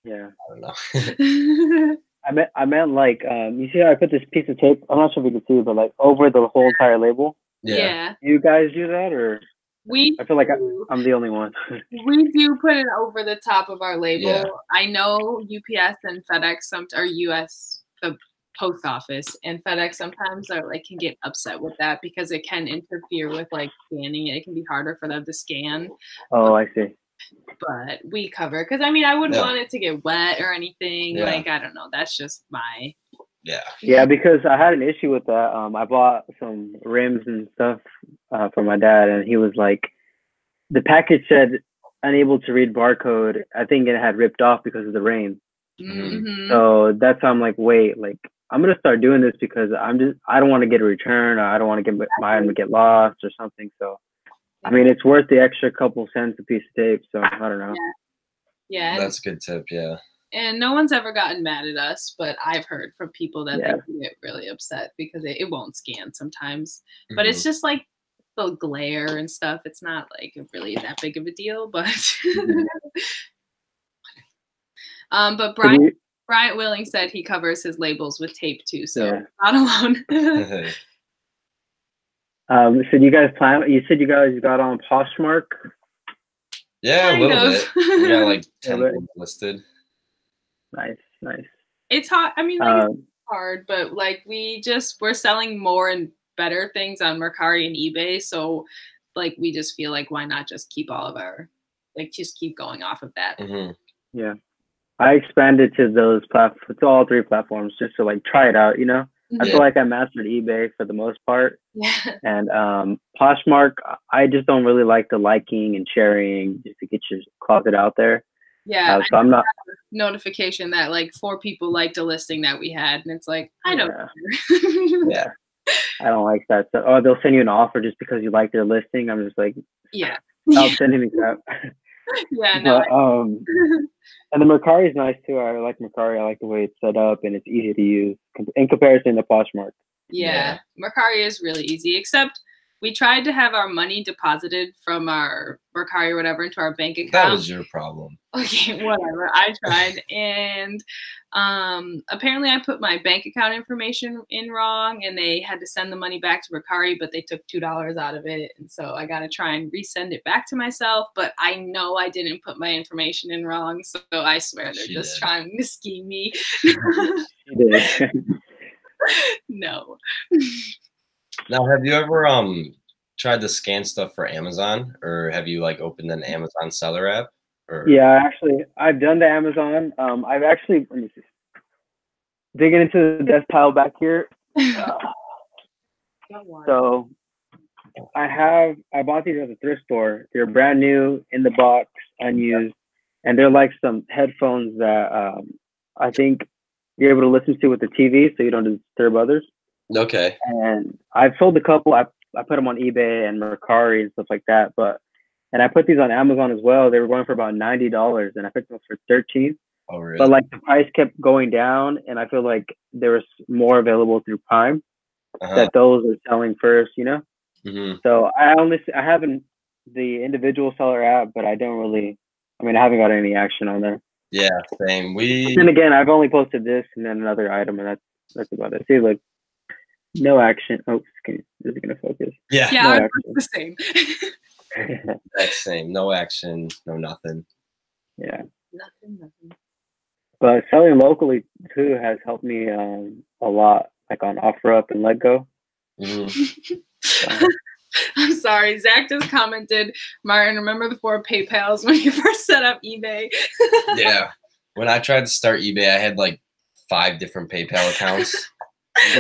yeah, I don't know. I meant like you see how I put this piece of tape? I'm not sure if you can see, but like over the whole entire label. Yeah. You guys do that, or I feel like I'm the only one. We do put it over the top of our label. Yeah. I know UPS and FedEx or US, the post office and FedEx sometimes are like can get upset with that because it can interfere with like scanning it. It can be harder for them to scan. Oh, I see. But we cover, because I mean I wouldn't want it to get wet or anything. Like I don't know. That's just my Yeah, because I had an issue with that. I bought some rims and stuff for my dad, and he was like, the package said unable to read barcode. I think it had ripped off because of the rain. Mm-hmm. So that's why I'm like, wait, like I'm gonna start doing this because I don't want to get a return, or I don't want to get my item to get lost or something. So I mean, it's worth the extra couple cents a piece of tape. So I don't know. Yeah, that's a good tip. Yeah. And no one's ever gotten mad at us, but I've heard from people that they get really upset because it won't scan sometimes. But it's just like the glare and stuff. It's not like really that big of a deal, but but Bryant Willing said he covers his labels with tape too, so not alone. So you guys you said you guys got on Poshmark? Yeah, a little bit. We got like 10 things listed. Nice. It's hard. I mean, like, it's hard, but like we're selling more and better things on Mercari and eBay. So like we just feel like why not just keep all of our just keep going off of that. Yeah, I expanded to those platforms, to all 3 platforms, just to like try it out. You know, I feel like I mastered eBay for the most part. And Poshmark, I just don't really like the liking and sharing just to get your closet out there. Yeah, so I'm not notification that like 4 people liked a listing that we had, and it's like I don't. Yeah, I don't like that. So, they'll send you an offer just because you like their listing. I'm just like, stop sending me crap. No. And the Mercari is nice too. I like Mercari. I like the way it's set up and it's easy to use in comparison to Poshmark. Yeah, Mercari is really easy, except we tried to have our money deposited from our Mercari or whatever into our bank account. That was your problem. Okay, whatever. I tried, and apparently I put my bank account information in wrong, and they had to send the money back to Mercari, but they took $2 out of it, and so I got to try and resend it back to myself. But I know I didn't put my information in wrong, so I swear they're just trying to scheme me. No. Now, have you ever tried to scan stuff for Amazon, or have you like opened an Amazon seller app? Or? Yeah, actually, I've done the Amazon. I've actually, let me see, digging into the desk pile back here. So I bought these at the thrift store. They're brand new, in the box, unused, and they're like some headphones that I think you're able to listen to with the TV, so you don't disturb others. Okay. And I've sold a couple. I put them on eBay and Mercari and stuff like that. And I put these on Amazon as well. They were going for about $90, and I picked them up for $13. Oh, really? But like the price kept going down, and I feel like there was more available through Prime. That those are selling first, you know. So I haven't the individual seller app, but I don't really. I mean, I haven't got any action on there. Yeah, same. And again, I've only posted this and then another item, and that's about it. See, look, No action. Oh, is it gonna focus? Yeah. Yeah, No I'm action. the same. That's same. No action, no nothing. Yeah. Nothing. But selling locally too has helped me a lot, like on OfferUp and LetGo. Mm-hmm. I'm sorry. Zach just commented, Martin, remember the 4 PayPals when you first set up eBay? Yeah. When I tried to start eBay, I had like 5 different PayPal accounts.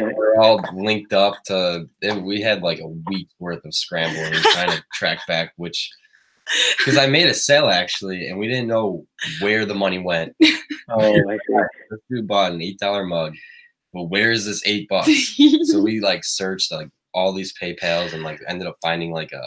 We're all linked up to, we had like a week's worth of scrambling and trying to track back which, because I made a sale actually, and we didn't know where the money went. Oh, I see. This dude bought an $8 mug. Well, where is this $8? So we like searched like all these PayPals and like ended up finding like a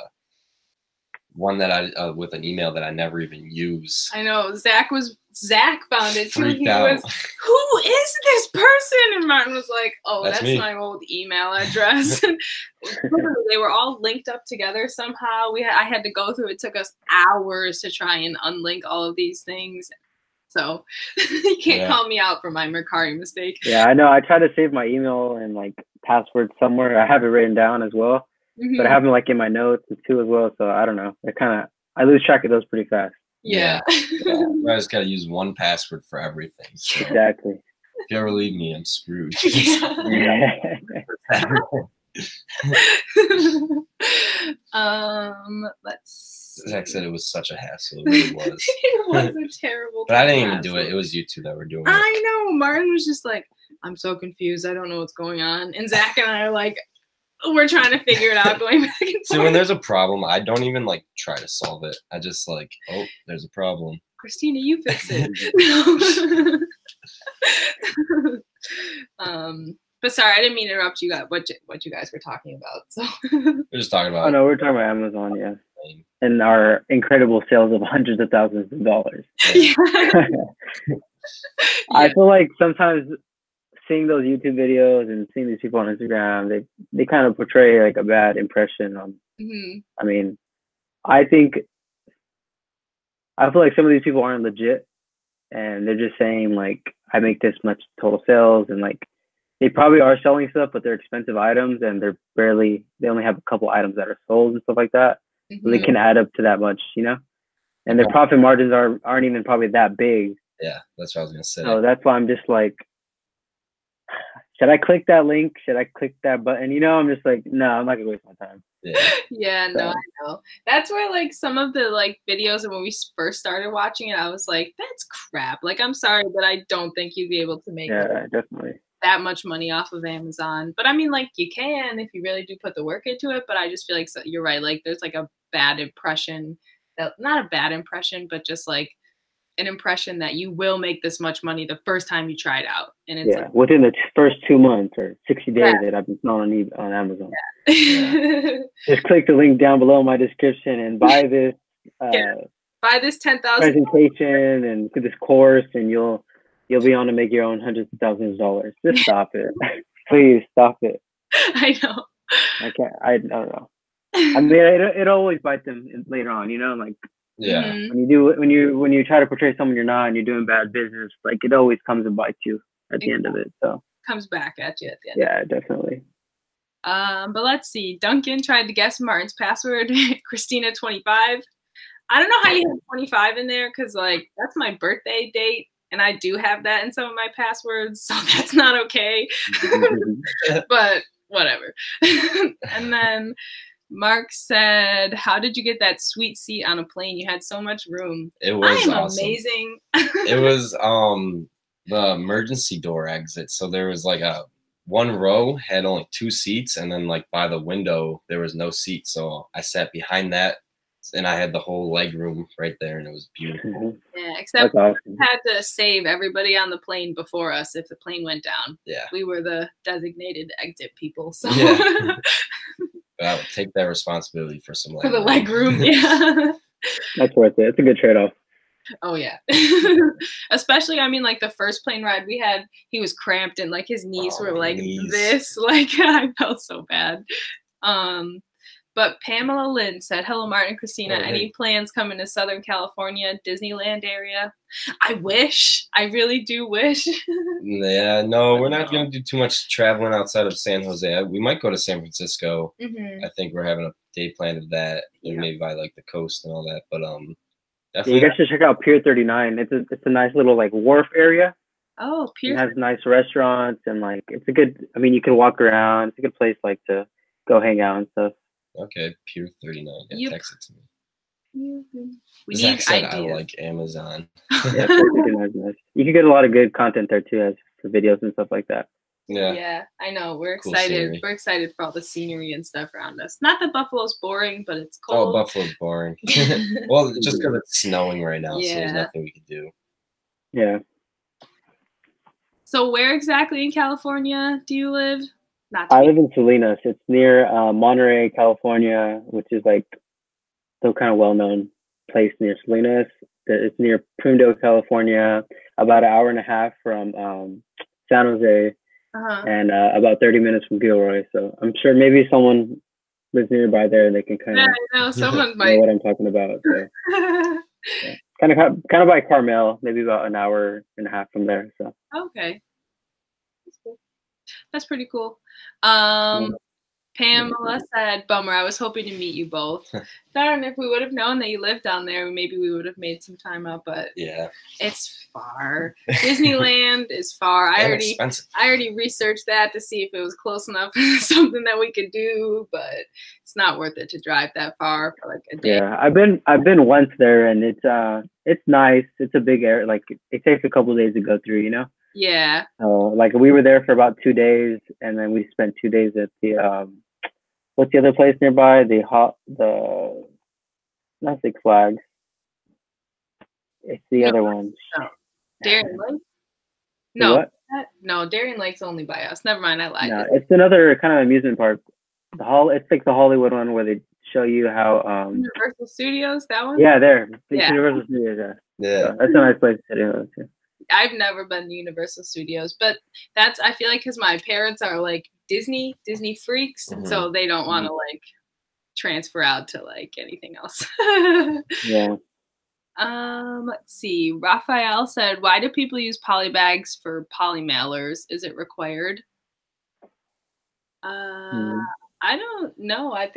one that I with an email that I never even use. I know. Zach found it too. Freaked He out. was, who is this person? And Martin was like, oh, That's that's me. my old email address. They were all linked up together somehow. I had to go through. It took us hours to try and unlink all of these things. So you can't call me out for my Mercari mistake. Yeah, I know. I try to save my email and like password somewhere. I have it written down as well, but I have them like in my notes too as well. So I don't know. I lose track of those pretty fast. Yeah. I just gotta use one password for everything. So Exactly. if you ever leave me, I'm screwed. Let's see. Zach said it was such a hassle. It really was. It was a terrible. But I didn't even do it. It was you two that were doing it. I know. Martin was just like, I'm so confused. I don't know what's going on. And Zach and I are like, we're trying to figure it out, going back and forth. See, when there's a problem, I don't even like try to solve it. I just like, oh, there's a problem. Kristina, you fix it. But sorry, I didn't mean to interrupt you guys. What you guys were talking about? So We're just talking about. Oh no, we're talking about Amazon, yeah, and our incredible sales of hundreds of thousands of dollars. Yeah. I feel like sometimes seeing those YouTube videos and seeing these people on Instagram, they kind of portray like a bad impression on. I mean, I feel like some of these people aren't legit, and they're just saying like, I make this much total sales, and like they probably are selling stuff, but they're expensive items, and they only have a couple items that are sold and stuff like that. So they can add up to that much, you know, and their profit margins aren't even probably that big. Yeah, that's what I was gonna say. So that's why I'm just like, should I click that link? Should I click that button? You know, I'm just like, no, I'm not gonna waste my time. Yeah, no, I know. That's where like some of the like videos of when we first started watching it, I was like, that's crap. Like, I'm sorry, but I don't think you'd be able to make definitely that much money off of Amazon. But I mean, like, you can if you really do put the work into it. But I just feel like you're right. Like, there's like a bad impression, not a bad impression, but just like an impression that you will make this much money the first time you try it out. And it's like, within the first 2 months or 60 days that I've been selling on Amazon. Just click the link down below in my description and buy this buy this 10,000 presentation and this course, and you'll be on to make your own hundreds of thousands of dollars. Just stop it. Please stop it. I know. I don't know. I mean, it always bites them later on, you know, like, yeah. When you try to portray someone you're not and you're doing bad business, like it always comes and bites you at the end of it. So comes back at you at the end. Yeah, definitely. But let's see. Duncan tried to guess Martin's password. KRISTINA 25. I don't know how you have 25 in there because like that's my birthday date, and I do have that in some of my passwords, so that's not okay. But whatever. And then Mark said, how did you get that sweet seat on a plane? You had so much room. It was awesome. Amazing. It was the emergency door exit. So there was like one row had only 2 seats, and then like by the window there was no seat. So I sat behind that, and I had the whole leg room right there, and it was beautiful. Yeah, except we had to save everybody on the plane before us if the plane went down. Yeah. We were the designated exit people. So I would take that responsibility for some for the leg room. Yeah. That's worth it. It's a good trade-off. Oh yeah. Especially, I mean, like the first plane ride we had, he was cramped and like his knees were like this. Like I felt so bad. But Pamela Lynn said, hello, Martin and Christina. Oh, hey. Any plans coming to Southern California, Disneyland area? I wish. I really do wish. Yeah, no, we're not going to do too much traveling outside of San Jose. We might go to San Francisco. I think we're having a day plan of that, and maybe by like the coast and all that. But definitely. You guys should check out Pier 39. It's a nice little like wharf area. Oh, Pier. It has nice restaurants and like it's a good. I mean, you can walk around. It's a good place like to go hang out and stuff. Okay, Pier 39. Yeah, text it to me. We Zach need said ideas. I like Amazon. Yeah, Pier 39 is nice. You can get a lot of good content there too, as for videos and stuff like that. Yeah, I know. We're Cool excited. scenery. We're excited for all the scenery and stuff around us. Not that Buffalo's boring, but it's Oh, cold. Buffalo's boring. Well, just because it's snowing right now, so there's nothing we can do. Yeah. So where exactly in California do you live? I live in Salinas. It's near Monterey, California, which is like the kind of well-known place near Salinas. It's near Prunedale, California, about an hour and a half from San Jose, and about 30 minutes from Gilroy. So I'm sure maybe someone lives nearby there and they can kind of someone know might what I'm talking about. So yeah. kind of by Carmel, maybe about an hour and a half from there. So okay, that's cool. That's pretty cool. Pamela said, bummer, I was hoping to meet you both. Darn, if we would have known that you lived down there, maybe we would have made some time out, but yeah, it's far. Disneyland is far. I already researched that to see if it was close enough something that we could do, but it's not worth it to drive that far for like a day. Yeah, I've been once there and it's nice. It's a big area. Like it takes a couple of days to go through, you know? Yeah. Like we were there for about 2 days and then we spent 2 days at the what's the other place nearby? Not Six Flags. It's the other one. No. Darien Lake? No. What? No, Darien Lake's only by us. Never mind, I lied. No, it's another kind of amusement park. It's like the Hollywood one where they show you how Universal Studios, that one? Yeah, there. Yeah. Universal Studios, yeah. So that's a nice place to do too. I've never been to Universal Studios, but I feel like because my parents are like Disney freaks, so they don't want to like transfer out to like anything else. Yeah. Let's see. Raphael said, why do people use poly bags for poly mailers? Is it required? I don't know. I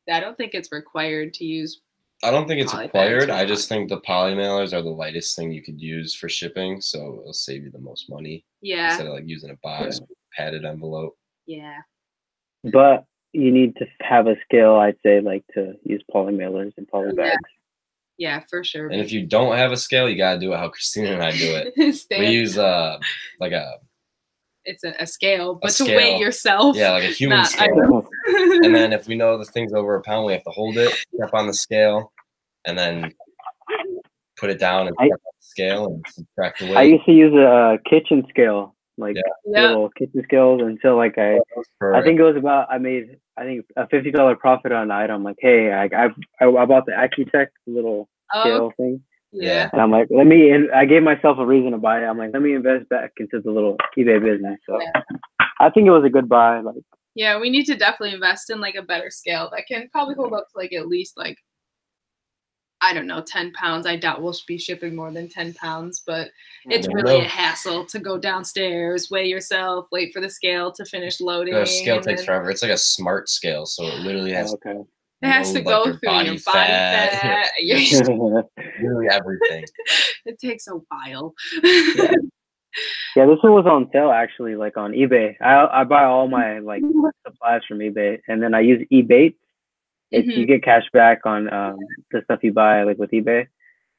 don't think it's required to use. I don't think it's required. I just think the poly mailers are the lightest thing you could use for shipping, so it'll save you the most money. Yeah. Instead of like using a box, padded envelope. Yeah. But you need to have a skill, I'd say, like to use poly mailers and poly bags. Yeah, for sure. And if you don't have a scale, you gotta do it how Christina and I do it. We use like a. It's a scale, but to weigh yourself. Yeah, like a human scale. And then if we know the thing's over a pound, we have to hold it, step on the scale, and then put it down and step on the scale and subtract the weight. I used to use a kitchen scale, like little kitchen scales, until like I think it was about I made a $50 profit on an item. Like, hey, I bought the Accutech little scale thing. Yeah. And I'm like, I gave myself a reason to buy it. I'm like, let me invest back into the little eBay business. So I think it was a good buy. Like, yeah, we need to definitely invest in like a better scale that can probably hold up to like at least like, I don't know, 10 pounds. I doubt we'll be shipping more than 10 pounds, but it's really a hassle to go downstairs, weigh yourself, wait for the scale to finish loading. The scale takes forever. It's like a smart scale, so it literally has it has to go through your body fat. Really everything. It takes a while. Yeah, this one was on sale actually, like on eBay. I buy all my like supplies from eBay, and then I use eBay. You get cash back on the stuff you buy, like with eBay.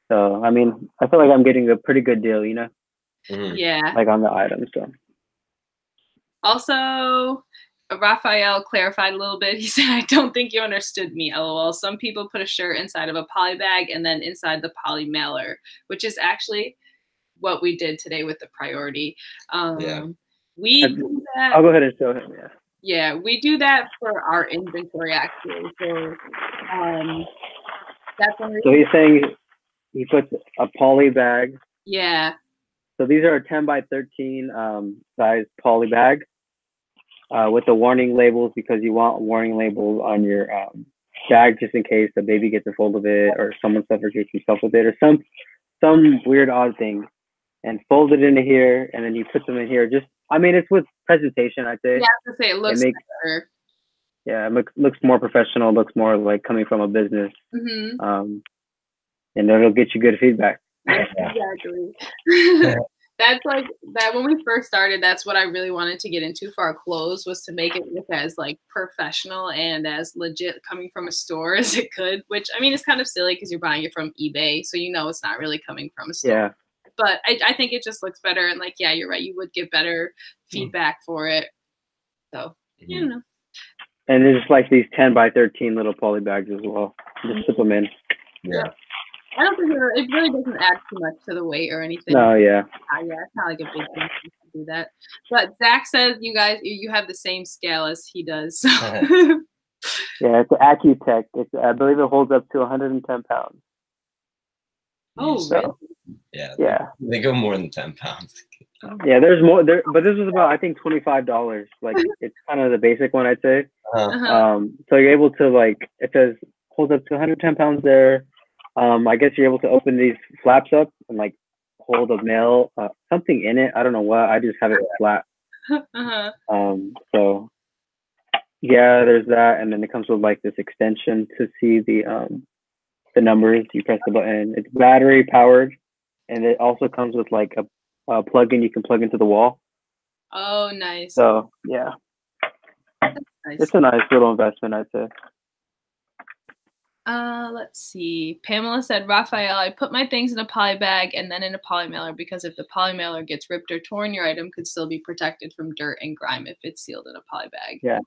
So I mean, I feel like I'm getting a pretty good deal, you know? Yeah. Like on the items. So. Also, Raphael clarified a little bit. He said, I don't think you understood me, LOL. Some people put a shirt inside of a poly bag and then inside the poly mailer, which is actually what we did today with the priority. We do that. I'll go ahead and show him, Yeah, we do that for our inventory actually. So that's one reason. So he's saying he puts a poly bag. Yeah. So these are a 10 by 13 size poly bag. with the warning labels, because you want warning labels on your bag just in case the baby gets a hold of it or someone suffocates himself with it or some weird odd thing, and fold it into here, and then you put them in here. Just, I mean, it's with presentation, I'd say. Yeah, I was gonna say it looks better. Yeah, it looks more professional, looks more like coming from a business. And it'll get you good feedback. Yeah, exactly. That's like that when we first started, that's what I really wanted to get into for our clothes, was to make it look as like professional and as legit coming from a store as it could, which I mean it's kind of silly because you're buying it from eBay, so you know it's not really coming from a store. Yeah. But I think it just looks better, and like, yeah, you're right, you would get better feedback for it. So you don't know. And there's like these 10 by 13 little poly bags as well. Just put them in. Yeah. I don't think it really doesn't add too much to the weight or anything. No, yeah. Yeah, it's not like a big thing to do that. But Zach says you guys, you have the same scale as he does. So. Yeah, it's an Accutech. I believe it holds up to 110 pounds. Oh, so, really? Yeah. They go more than 10 pounds. Yeah, there's more there, but this was about, I think, $25. Like, it's kind of the basic one, I'd say. So you're able to, like, it says holds up to 110 pounds there. I guess you're able to open these flaps up and like hold a mail, something in it. I don't know what. I just have it flat. So yeah, there's that, and then it comes with like this extension to see the numbers. You press the button. It's battery powered, and it also comes with like a plug-in you can plug into the wall. Oh, nice. So yeah, nice. It's a nice little investment, I'd say. Let's see. Pamela said, Raphael, I put my things in a poly bag and then in a poly mailer because if the poly mailer gets ripped or torn, your item could still be protected from dirt and grime if it's sealed in a poly bag. Yeah.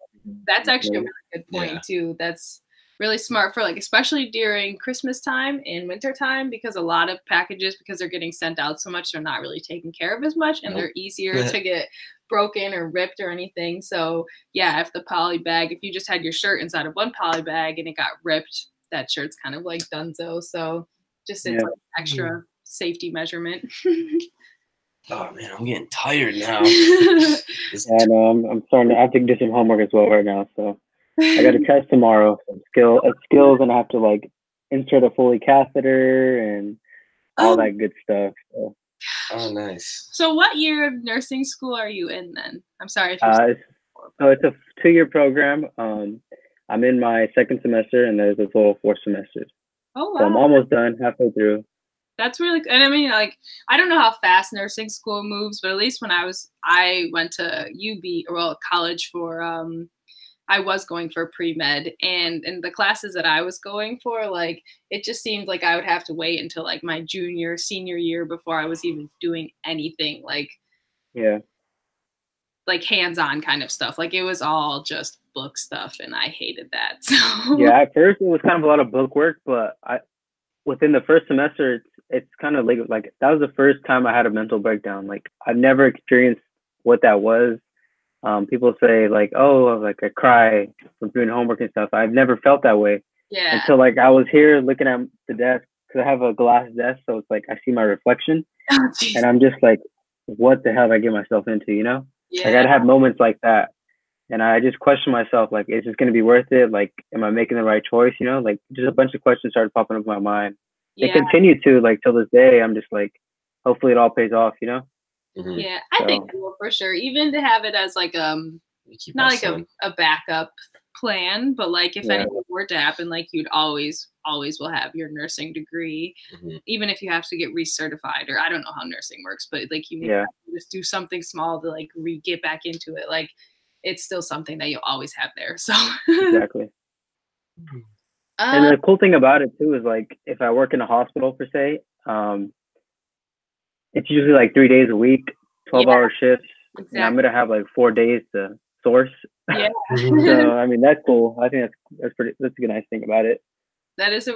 That's actually a really good point too. That's really smart for like, especially during Christmas time and winter time, because a lot of packages, because they're getting sent out so much, they're not really taken care of as much, and they're easier to get broken or ripped or anything. So yeah, if the poly bag, if you just had your shirt inside of one poly bag and it got ripped, that shirt's kind of like donezo. So just it's like extra safety measurement. Oh man, I'm getting tired now. I know. I'm starting to have to do some homework as well right now. So I got a test tomorrow. Skills, and I have to like insert a Foley catheter and all that good stuff. So. Oh, nice. So what year of nursing school are you in then? I'm sorry. It's a 2-year program. I'm in my 2nd semester, and there's a total of 4 semesters. Oh, wow. So I'm almost done, halfway through. That's really good. And I mean, like, I don't know how fast nursing school moves, but at least when I went to college for, I was going for pre-med, and in the classes that I was going for, like, it just seemed like I would have to wait until like my senior year before I was even doing anything like hands-on kind of stuff. Like, it was all just book stuff, and I hated that. So yeah, at first it was kind of a lot of book work, but within the first semester, it's kind of like that was the first time I had a mental breakdown. Like, I've never experienced what that was. People say like, oh, like I cry from doing homework and stuff. I've never felt that way. Yeah. Until like I was here looking at the desk, because I have a glass desk, so it's like I see my reflection, and I'm just like, what the hell did I get myself into? You know? Yeah. Like, I'd have moments like that, and I just question myself, like, is this going to be worth it? Like, am I making the right choice? You know, like, just a bunch of questions started popping up in my mind. They continue to, like, till this day. I'm just like, hopefully it all pays off, you know? Yeah, I think it will, for sure. Even to have it as like not like a backup plan, but like if anything were to happen, like you'd always will have your nursing degree, even if you have to get recertified, or I don't know how nursing works, but like you have to just do something small to like get back into it. Like, it's still something that you'll always have there. So exactly. And the cool thing about it too is, like, if I work in a hospital per se, it's usually like 3 days a week, 12-hour shifts, and I'm gonna have like 4 days to source. Yeah. So I mean, that's cool. I think that's a good nice thing about it. That's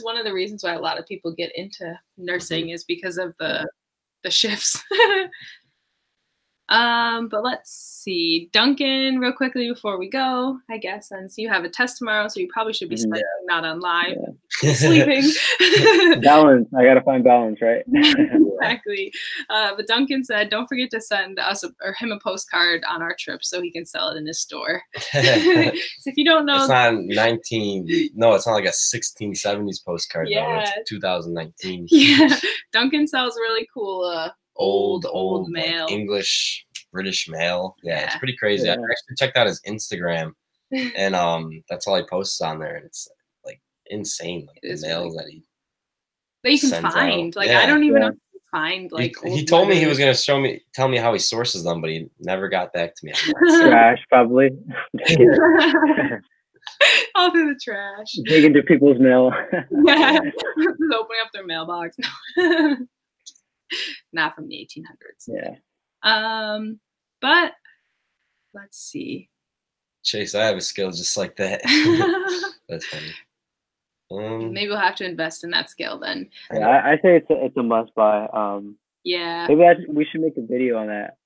one of the reasons why a lot of people get into nursing, is because of the shifts. But let's see. Duncan, real quickly before we go, I guess, since you have a test tomorrow, so you probably should be studying, not on live, sleeping. Balance. I gotta find balance, right? Exactly. But Duncan said, don't forget to send us or him a postcard on our trip so he can sell it in his store. So if you don't know, it's not 19. No, it's not like a 1670s postcard. Yeah, though. It's 2019. Yeah, Duncan sells really cool. Old mail, like English, British mail. Yeah, it's pretty crazy. Yeah. I actually checked out his Instagram, and that's all he posts on there, and it's like insane. Like the mails that you can find. Out. Like I don't even know if you find like. He told me he was gonna tell me how he sources them, but he never got back to me. Trash, probably. All through the trash. Dig into people's mail. Yeah, just opening up their mailbox. Not from the 1800s. Yeah. But let's see. Chase, I have a skill just like that. That's funny. Maybe we'll have to invest in that skill then. Yeah, I say it's a must buy. Yeah. Maybe we should make a video on that.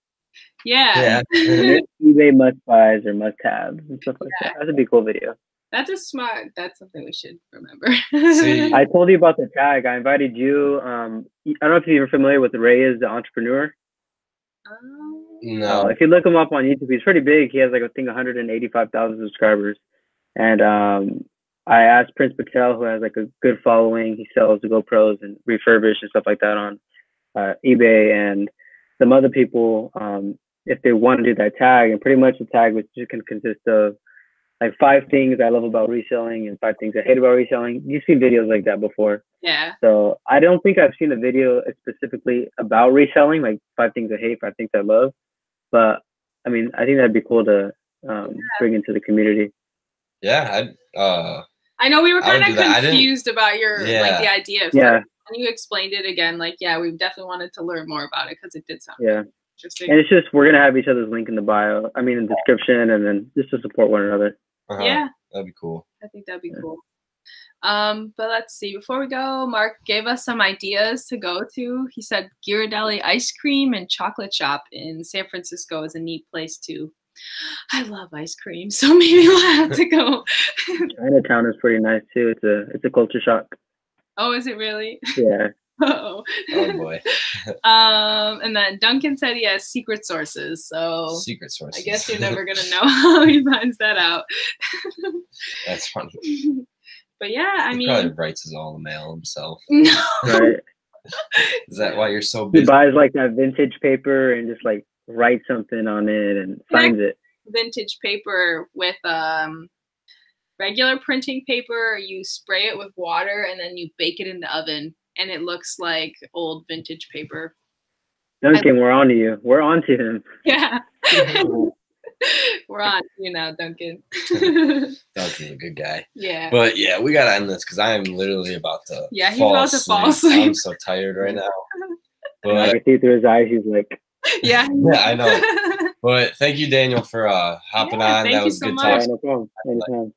Yeah. eBay must buys or must haves and stuff like that. That'd be a cool video. That's something we should remember. See, I told you about the tag. I invited you. I don't know if you're familiar with Reyes, the entrepreneur. No. If you look him up on YouTube, he's pretty big. He has like I think 185,000 subscribers. And I asked Prince Patel, who has like a good following. He sells GoPros and refurbished and stuff like that on eBay, and some other people if they want to do that tag. And pretty much the tag which can consist of like 5 things I love about reselling and 5 things I hate about reselling. You've seen videos like that before. Yeah. So I don't think I've seen a video specifically about reselling, like 5 things I hate, 5 things I love. But I mean, I think that'd be cool to bring into the community. Yeah. I know we were kind of confused about your like the idea. Yeah. And you explained it again. Like, yeah, we definitely wanted to learn more about it because it did sound interesting. And it's just we're gonna have each other's link in the bio. I mean, in the description, and then just to support one another. Yeah, that'd be cool. I think that'd be cool. But let's see. Before we go, Mark gave us some ideas to go to. He said Ghirardelli Ice Cream and Chocolate Shop in San Francisco is a neat place too. I love ice cream, so maybe we'll have to go. Chinatown is pretty nice too. It's a culture shock. Oh, is it really? Yeah. Oh boy. And then Duncan said he has secret sources. So secret sources. I guess you're never gonna know how he finds that out. That's funny. But yeah, he probably writes his all the mail himself. No. Right. Is that why you're so busy? He buys like that vintage paper and just like writes something on it and signs it. Vintage paper with regular printing paper. You spray it with water and then you bake it in the oven, and it looks like old vintage paper. Duncan, we're on to you. We're on to him. Yeah. We're on you now, Duncan. Duncan's a good guy. Yeah. But yeah, we gotta end this because I am literally about to. Yeah, he's about to fall asleep. I'm so tired right now. But I can see through his eyes. He's like. Yeah. Yeah, I know. But thank you, Daniel, for hopping on. That was good talk. No problem.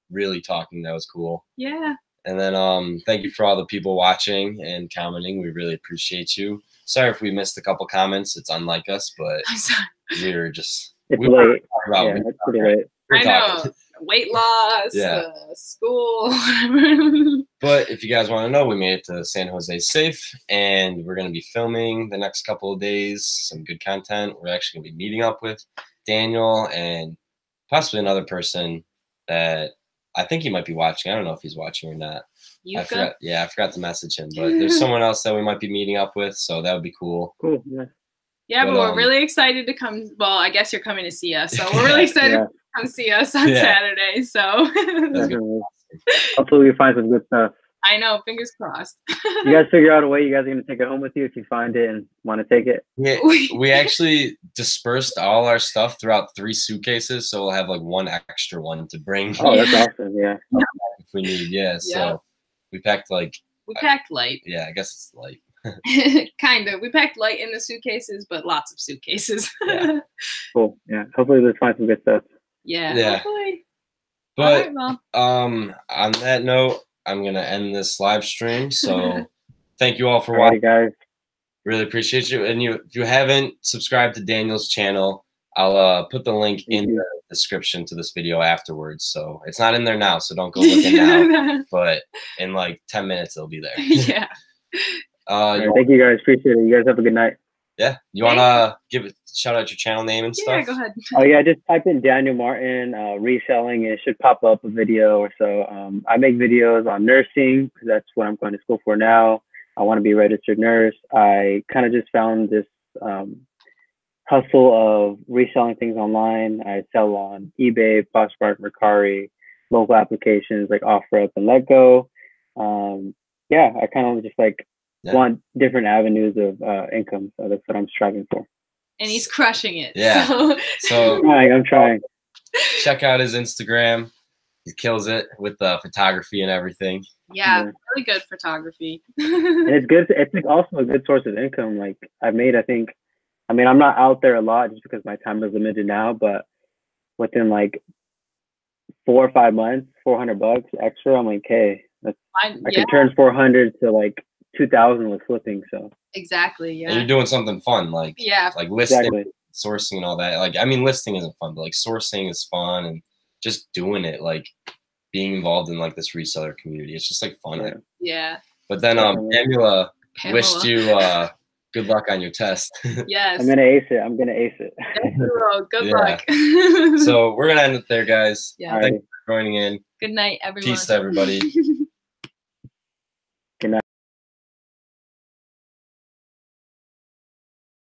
Really talking. That was cool. Yeah. And then thank you for all the people watching and commenting. We really appreciate you. Sorry if we missed a couple comments. It's unlike us, but we were just. It's late. It's pretty late. I know. Weight loss, school. But if you guys want to know, we made it to San Jose safe, and we're going to be filming the next couple of days some good content. We're actually going to be meeting up with Daniel and possibly another person that I think he might be watching. I don't know if he's watching or not. I forgot to message him, but there's someone else that we might be meeting up with, so that would be cool. Cool. Yeah. Yeah, but we're really excited to come. Well, I guess you're coming to see us, so we're really excited to come see us on Saturday. So hopefully we find some good stuff. I know, fingers crossed. You guys figure out a way you guys are gonna take it home with you if you find it and want to take it. Yeah, we actually dispersed all our stuff throughout 3 suitcases, so we'll have like 1 extra one to bring. Oh, that's awesome! Yeah, if we need, so we packed light. Yeah, I guess it's light. Kind of. We packed light in the suitcases, but lots of suitcases. Yeah. Cool. Yeah. Hopefully we'll find some good stuff. Yeah. Hopefully. But on that note, I'm gonna end this live stream. So thank you all for watching, guys. Really appreciate you. And if you haven't subscribed to Daniel's channel, I'll put the link in the description to this video afterwards. So it's not in there now, so don't go looking now. But in like 10 minutes, it'll be there. Yeah. Thank you guys. Appreciate it. You guys have a good night. Yeah. You want to shout out your channel name and stuff? Yeah, go ahead. Oh, yeah. Just type in Daniel Martin reselling. And it should pop up a video or so. I make videos on nursing because that's what I'm going to school for now. I want to be a registered nurse. I kind of just found this hustle of reselling things online. I sell on eBay, Poshmark, Mercari, local applications like OfferUp and LetGo. Yeah, I kind of just like want different avenues of income. So that's what I'm striving for. And he's crushing it. Yeah. So I'm trying. Check out his Instagram. He kills it with the photography and everything. Yeah, really good photography. And it's good. It's like also a good source of income. Like I've made, I mean, I'm not out there a lot just because my time is limited now, but within like 4 or 5 months, $400 extra, I'm like, hey, I can turn 400 to like 2,000 with flipping. So exactly, yeah. And you're doing something fun, like listing, sourcing, and all that. Like, I mean, listing isn't fun, but like sourcing is fun, and just doing it, like being involved in like this reseller community, it's just like fun. Yeah. But then Pamela wished you good luck on your test. Yes. I'm gonna ace it. Good luck. So we're gonna end it there, guys. Yeah. Thanks for joining in. Good night, everyone. Peace to everybody.